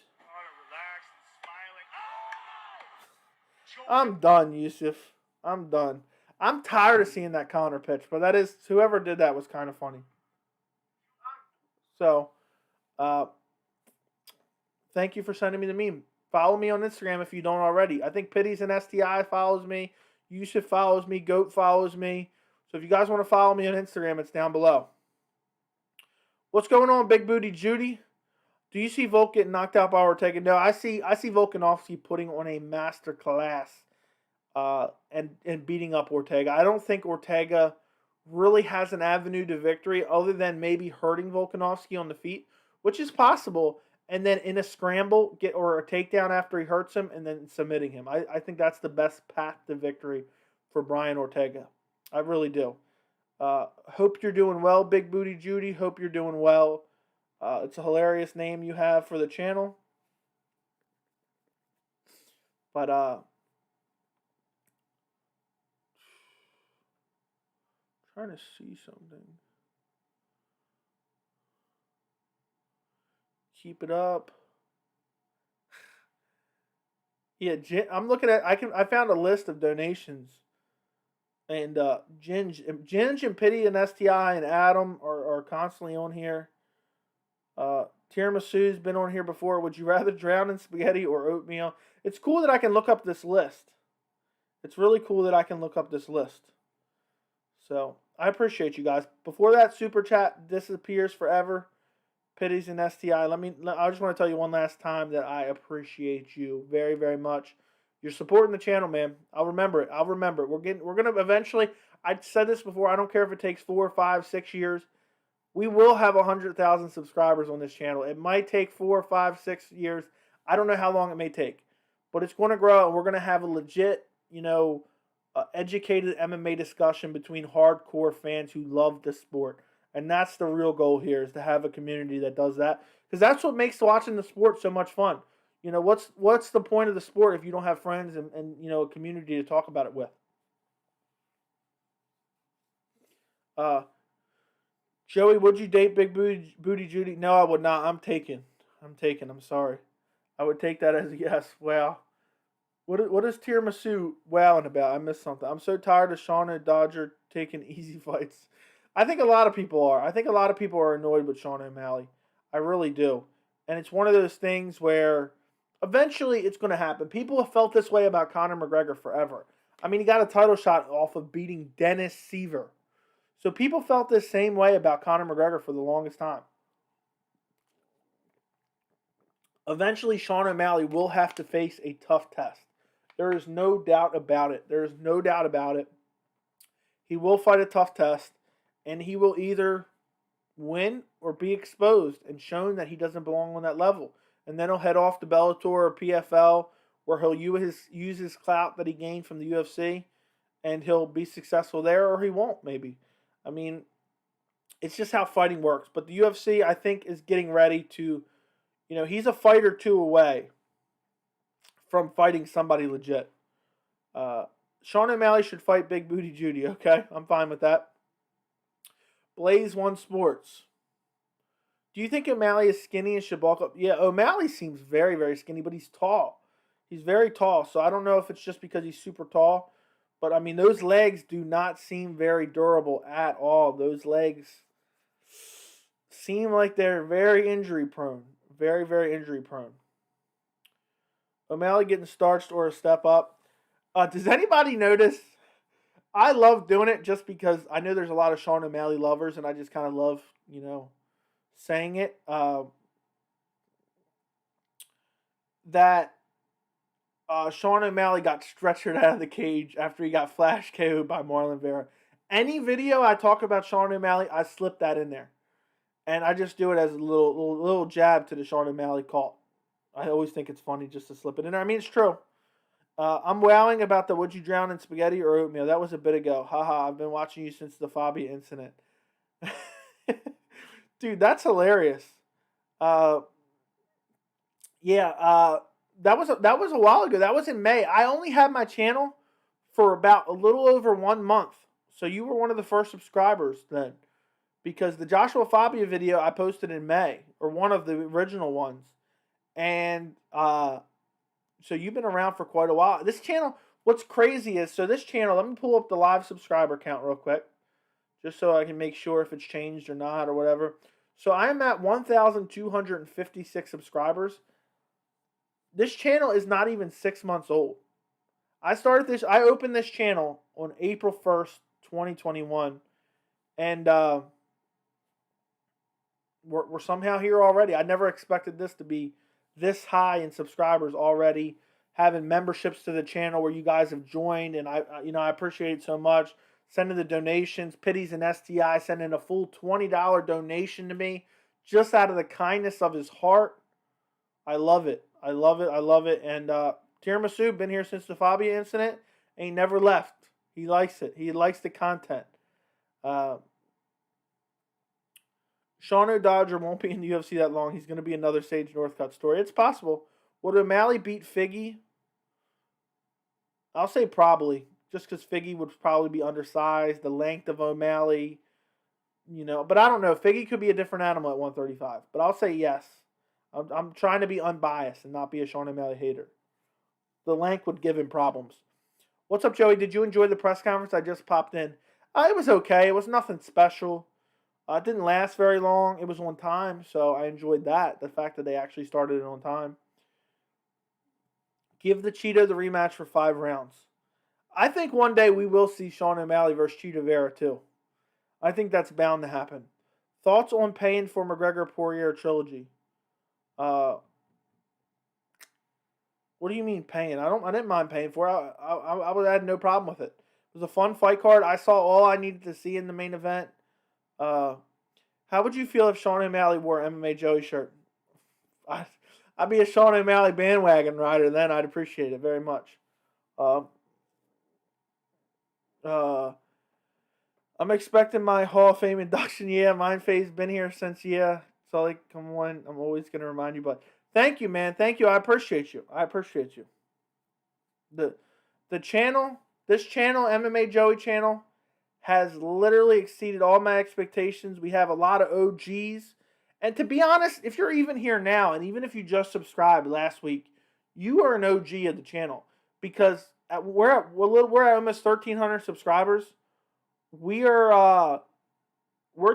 I'm done, Yusuf. I'm done. I'm tired of seeing that counter pitch, but that is, whoever did that was kind of funny. So, thank you for sending me the meme. Follow me on Instagram if you don't already. I think Pitties and STI follows me. Yusuf follows me. Goat follows me. So if you guys want to follow me on Instagram, it's down below. What's going on, Big Booty Judy? Do you see Volk getting knocked out by Ortega? No, I see Volkanovski putting on a master class and beating up Ortega. I don't think Ortega really has an avenue to victory other than maybe hurting Volkanovski on the feet, which is possible, and then in a scramble or a takedown after he hurts him and then submitting him. I think that's the best path to victory for Brian Ortega. I really do. Hope you're doing well, Big Booty Judy. Hope you're doing well. It's a hilarious name you have for the channel. But, trying to see something. Keep it up. Yeah, I'm looking at, I found a list of donations. And Ginge and Pity and STI and Adam are constantly on here. Tiramisu's been on here before. Would you rather drown in spaghetti or oatmeal? It's cool that I can look up this list. It's really cool that I can look up this list. So, I appreciate you guys. Before that super chat disappears forever, Pitties and STI, I just want to tell you one last time that I appreciate you very, very much. You're supporting the channel, man. I'll remember it. We're gonna eventually, I said this before, I don't care if it takes 4, 5, 6 years. We will have 100,000 subscribers on this channel. It might take 4, 5, 6 years. I don't know how long it may take. But it's going to grow, and we're going to have a legit, educated MMA discussion between hardcore fans who love the sport. And that's the real goal here, is to have a community that does that. Because that's what makes watching the sport so much fun. What's the point of the sport if you don't have friends and a community to talk about it with? Joey, would you date Big Booty Judy? No, I would not. I'm taken. I'm sorry. I would take that as a yes. Wow. What is Tiramisu wowing about? I missed something. I'm so tired of Shauna Dodger taking easy fights. I think a lot of people are. I think a lot of people are annoyed with Sean O'Malley. I really do. And it's one of those things where eventually it's going to happen. People have felt this way about Conor McGregor forever. I mean, he got a title shot off of beating Dennis Seaver. So people felt this same way about Conor McGregor for the longest time. Eventually, Sean O'Malley will have to face a tough test. There is no doubt about it. He will fight a tough test, and he will either win or be exposed and shown that he doesn't belong on that level. And then he'll head off to Bellator or PFL, where he'll use his clout that he gained from the UFC, and he'll be successful there, or he won't, maybe. I mean, it's just how fighting works. But the UFC, I think, is getting ready to, he's a fight or two away from fighting somebody legit. Sean O'Malley should fight Big Booty Judy, okay? I'm fine with that. Blaze One Sports. Do you think O'Malley is skinny and should bulk up? Yeah, O'Malley seems very, very skinny, but he's tall. He's very tall, so I don't know if it's just because he's super tall. But, I mean, those legs do not seem very durable at all. Those legs seem like they're very injury prone. Very, very injury prone. O'Malley getting starched or a step up. Does anybody notice? I love doing it just because I know there's a lot of Sean O'Malley lovers, and I just kind of love, saying it. That Sean O'Malley got stretchered out of the cage after he got flash KO'd by Marlon Vera. Any video I talk about Sean O'Malley, I slip that in there. And I just do it as a little jab to the Sean O'Malley call. I always think it's funny just to slip it in there. I mean, it's true. I'm wowing about the would you drown in spaghetti or oatmeal. That was a bit ago. Haha, I've been watching you since the Fabi incident. Dude, that's hilarious. That was a while ago. That was in May. I only had my channel for about a little over 1 month. So you were one of the first subscribers then. Because the Joshua Fabia video I posted in May, or one of the original ones. And so you've been around for quite a while. This channel, what's crazy is, so this channel, let me pull up the live subscriber count real quick, just so I can make sure if it's changed or not or whatever. So I'm at 1,256 subscribers. This channel is not even 6 months old. I opened this channel on April 1st, 2021. And we're somehow here already. I never expected this to be this high in subscribers already, having memberships to the channel where you guys have joined, and I appreciate it so much. Sending the donations, Pitties and STI sending a full $20 donation to me just out of the kindness of his heart. I love it. I love it. I love it. And Tiramisu, been here since the Fabia incident, ain't never left. He likes it. He likes the content. Sean O'Dodger won't be in the UFC that long. He's going to be another Sage Northcutt story. It's possible. Would O'Malley beat Figgy? I'll say probably, just because Figgy would probably be undersized, the length of O'Malley, But I don't know. Figgy could be a different animal at 135. But I'll say yes. I'm trying to be unbiased and not be a Sean O'Malley hater. The length would give him problems. What's up, Joey? Did you enjoy the press conference? I just popped in. It was okay. It was nothing special. It didn't last very long. It was on time, so I enjoyed that. The fact that they actually started it on time. Give the Cheeto the rematch for 5 rounds. I think one day we will see Sean O'Malley versus Cheeto Vera, too. I think that's bound to happen. Thoughts on paying for McGregor-Poirier trilogy? What do you mean paying? I didn't mind paying for it. I had no problem with it. It was a fun fight card. I saw all I needed to see in the main event. How would you feel if Sean O'Malley wore an MMA Joey shirt? I'd be a Sean O'Malley bandwagon rider then. I'd appreciate it very much. I'm expecting my Hall of Fame induction. Yeah, Mindfade's been here since, Sully, come on. I'm always going to remind you, but thank you, man. Thank you. I appreciate you. The channel, this channel, MMA Joey channel, has literally exceeded all my expectations. We have a lot of OGs. And to be honest, if you're even here now, and even if you just subscribed last week, you are an OG of the channel. Because we're at almost 1,300 subscribers. We're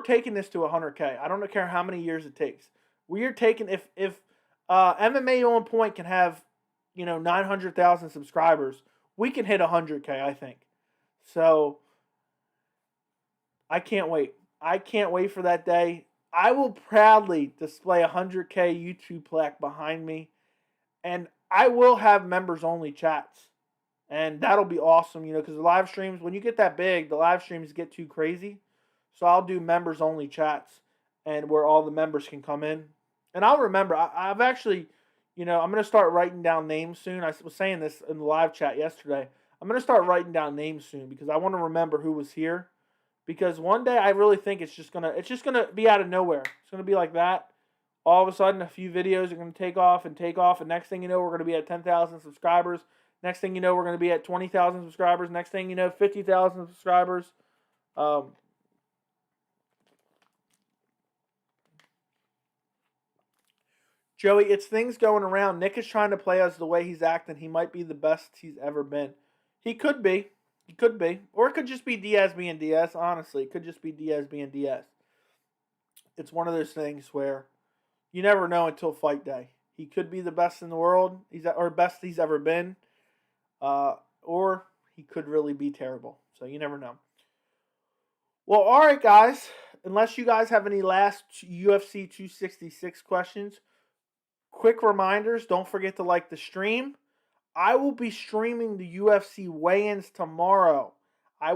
taking this to 100K. I don't care how many years it takes. We are taking, if MMA On Point can have, 900,000 subscribers, we can hit 100K, I think. So I can't wait. I can't wait for that day. I will proudly display a 100K YouTube plaque behind me. And I will have members-only chats. And that'll be awesome, because the live streams, when you get that big, the live streams get too crazy. So I'll do members-only chats and where all the members can come in. And I'll remember, I've actually, I'm going to start writing down names soon. I was saying this in the live chat yesterday. I'm going to start writing down names soon because I want to remember who was here. Because one day I really think it's just gonna be out of nowhere. It's gonna be like that. All of a sudden, a few videos are gonna take off, and next thing you know, we're gonna be at 10,000 subscribers. Next thing you know, we're gonna be at 20,000 subscribers. Next thing you know, 50,000 subscribers. Joey, it's things going around. Nick is trying to play us the way he's acting. He might be the best he's ever been. He could be. He could be. Or it could just be Diaz being Diaz, honestly. It could just be Diaz being Diaz. It's one of those things where you never know until fight day. He could be the best in the world, or best he's ever been. Or he could really be terrible. So you never know. Well, all right, guys. Unless you guys have any last UFC 266 questions, quick reminders. Don't forget to like the stream. I will be streaming the UFC weigh-ins tomorrow. I'll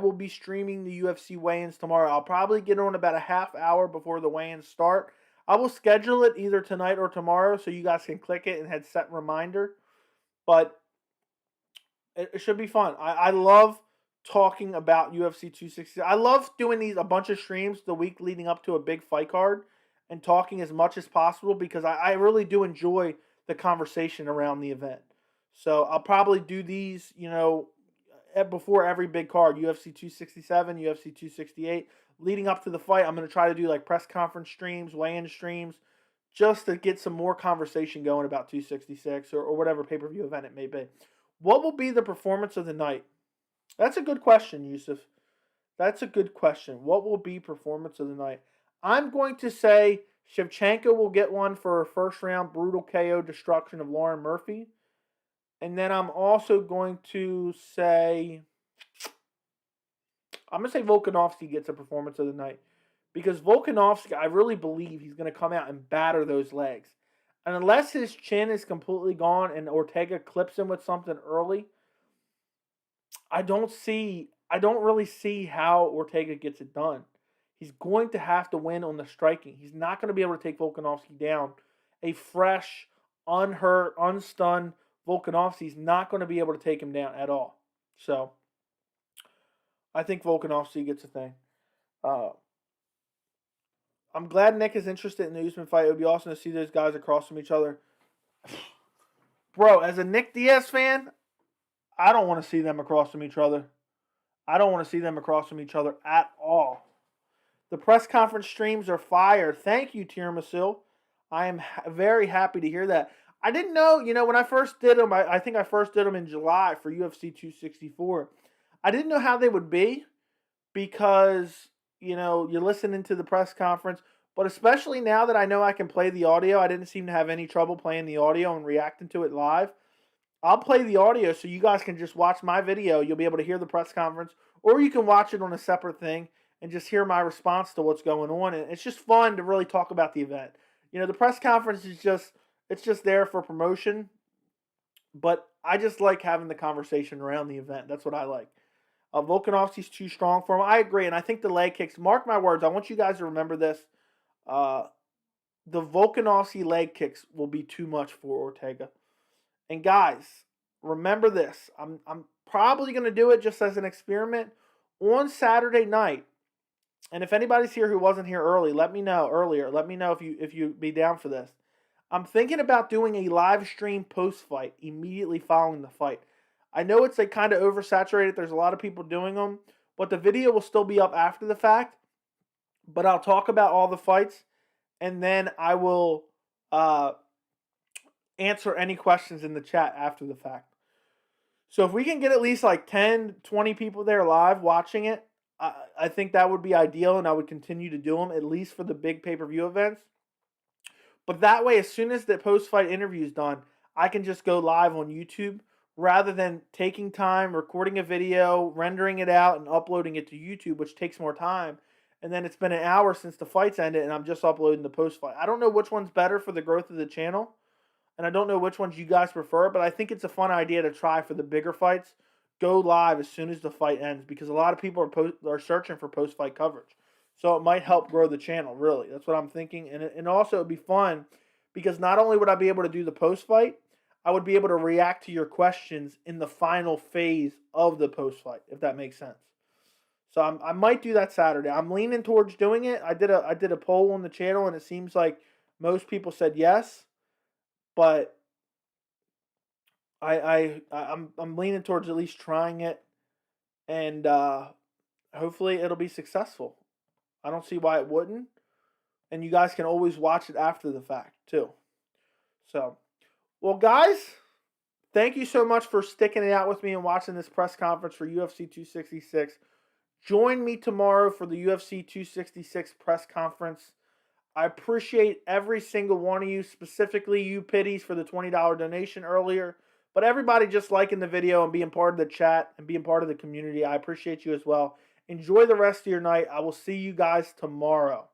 probably get on about a half hour before the weigh-ins start. I will schedule it either tonight or tomorrow so you guys can click it and hit set reminder. But it should be fun. I love talking about UFC 260. I love doing a bunch of streams the week leading up to a big fight card and talking as much as possible because I really do enjoy the conversation around the event. So I'll probably do these, before every big card, UFC 267, UFC 268. Leading up to the fight, I'm going to try to do like press conference streams, weigh-in streams, just to get some more conversation going about 266 or whatever pay-per-view event it may be. What will be the performance of the night? That's a good question, Yusuf. That's a good question. What will be performance of the night? I'm going to say Shevchenko will get one for a first-round brutal KO destruction of Lauren Murphy. And then I'm also going to say... I'm going to say Volkanovski gets a performance of the night. Because Volkanovski, I really believe he's going to come out and batter those legs. And unless his chin is completely gone and Ortega clips him with something early, I don't really see how Ortega gets it done. He's going to have to win on the striking. He's not going to be able to take Volkanovski down. A fresh, unhurt, unstunned Volkanovski is not going to be able to take him down at all. So, I think Volkanovski gets a thing. I'm glad Nick is interested in the Usman fight. It would be awesome to see those guys across from each other. Bro, as a Nick Diaz fan, I don't want to see them across from each other. I don't want to see them across from each other at all. The press conference streams are fire. Thank you, Tiramisu. I am very happy to hear that. I didn't know, when I first did them, I think I first did them in July for UFC 264. I didn't know how they would be because... you're listening to the press conference, but especially now that I know I can play the audio, I didn't seem to have any trouble playing the audio and reacting to it live. I'll play the audio so you guys can just watch my video. You'll be able to hear the press conference, or you can watch it on a separate thing and just hear my response to what's going on. And it's just fun to really talk about the event. The press conference is just there for promotion, but I just like having the conversation around the event. That's what I like. Volkanovski's too strong for him. I agree, and I think the leg kicks, mark my words, I want you guys to remember this. The Volkanovski leg kicks will be too much for Ortega. And guys, remember this. I'm probably going to do it just as an experiment on Saturday night. And if anybody's here who wasn't here early, let me know if you'd be down for this. I'm thinking about doing a live stream post-fight immediately following the fight. I know it's kind of oversaturated. There's a lot of people doing them. But the video will still be up after the fact. But I'll talk about all the fights. And then I will answer any questions in the chat after the fact. So if we can get at least 10, 20 people there live watching it, I think that would be ideal. And I would continue to do them, at least for the big pay-per-view events. But that way, as soon as the post-fight interview is done, I can just go live on YouTube, rather than taking time, recording a video, rendering it out, and uploading it to YouTube, which takes more time. And then it's been an hour since the fight's ended, and I'm just uploading the post-fight. I don't know which one's better for the growth of the channel, and I don't know which ones you guys prefer, but I think it's a fun idea to try for the bigger fights. Go live as soon as the fight ends, because a lot of people are searching for post-fight coverage. So it might help grow the channel, really. That's what I'm thinking. And also, it would be fun, because not only would I be able to do the post-fight, I would be able to react to your questions in the final phase of the post-fight, if that makes sense. So I might do that Saturday. I'm leaning towards doing it. I did a poll on the channel, and it seems like most people said yes. But I'm leaning towards at least trying it, and hopefully it'll be successful. I don't see why it wouldn't. And you guys can always watch it after the fact, too. So... well, guys, thank you so much for sticking it out with me and watching this press conference for UFC 266. Join me tomorrow for the UFC 266 press conference. I appreciate every single one of you, specifically you pitties for the $20 donation earlier. But everybody just liking the video and being part of the chat and being part of the community, I appreciate you as well. Enjoy the rest of your night. I will see you guys tomorrow.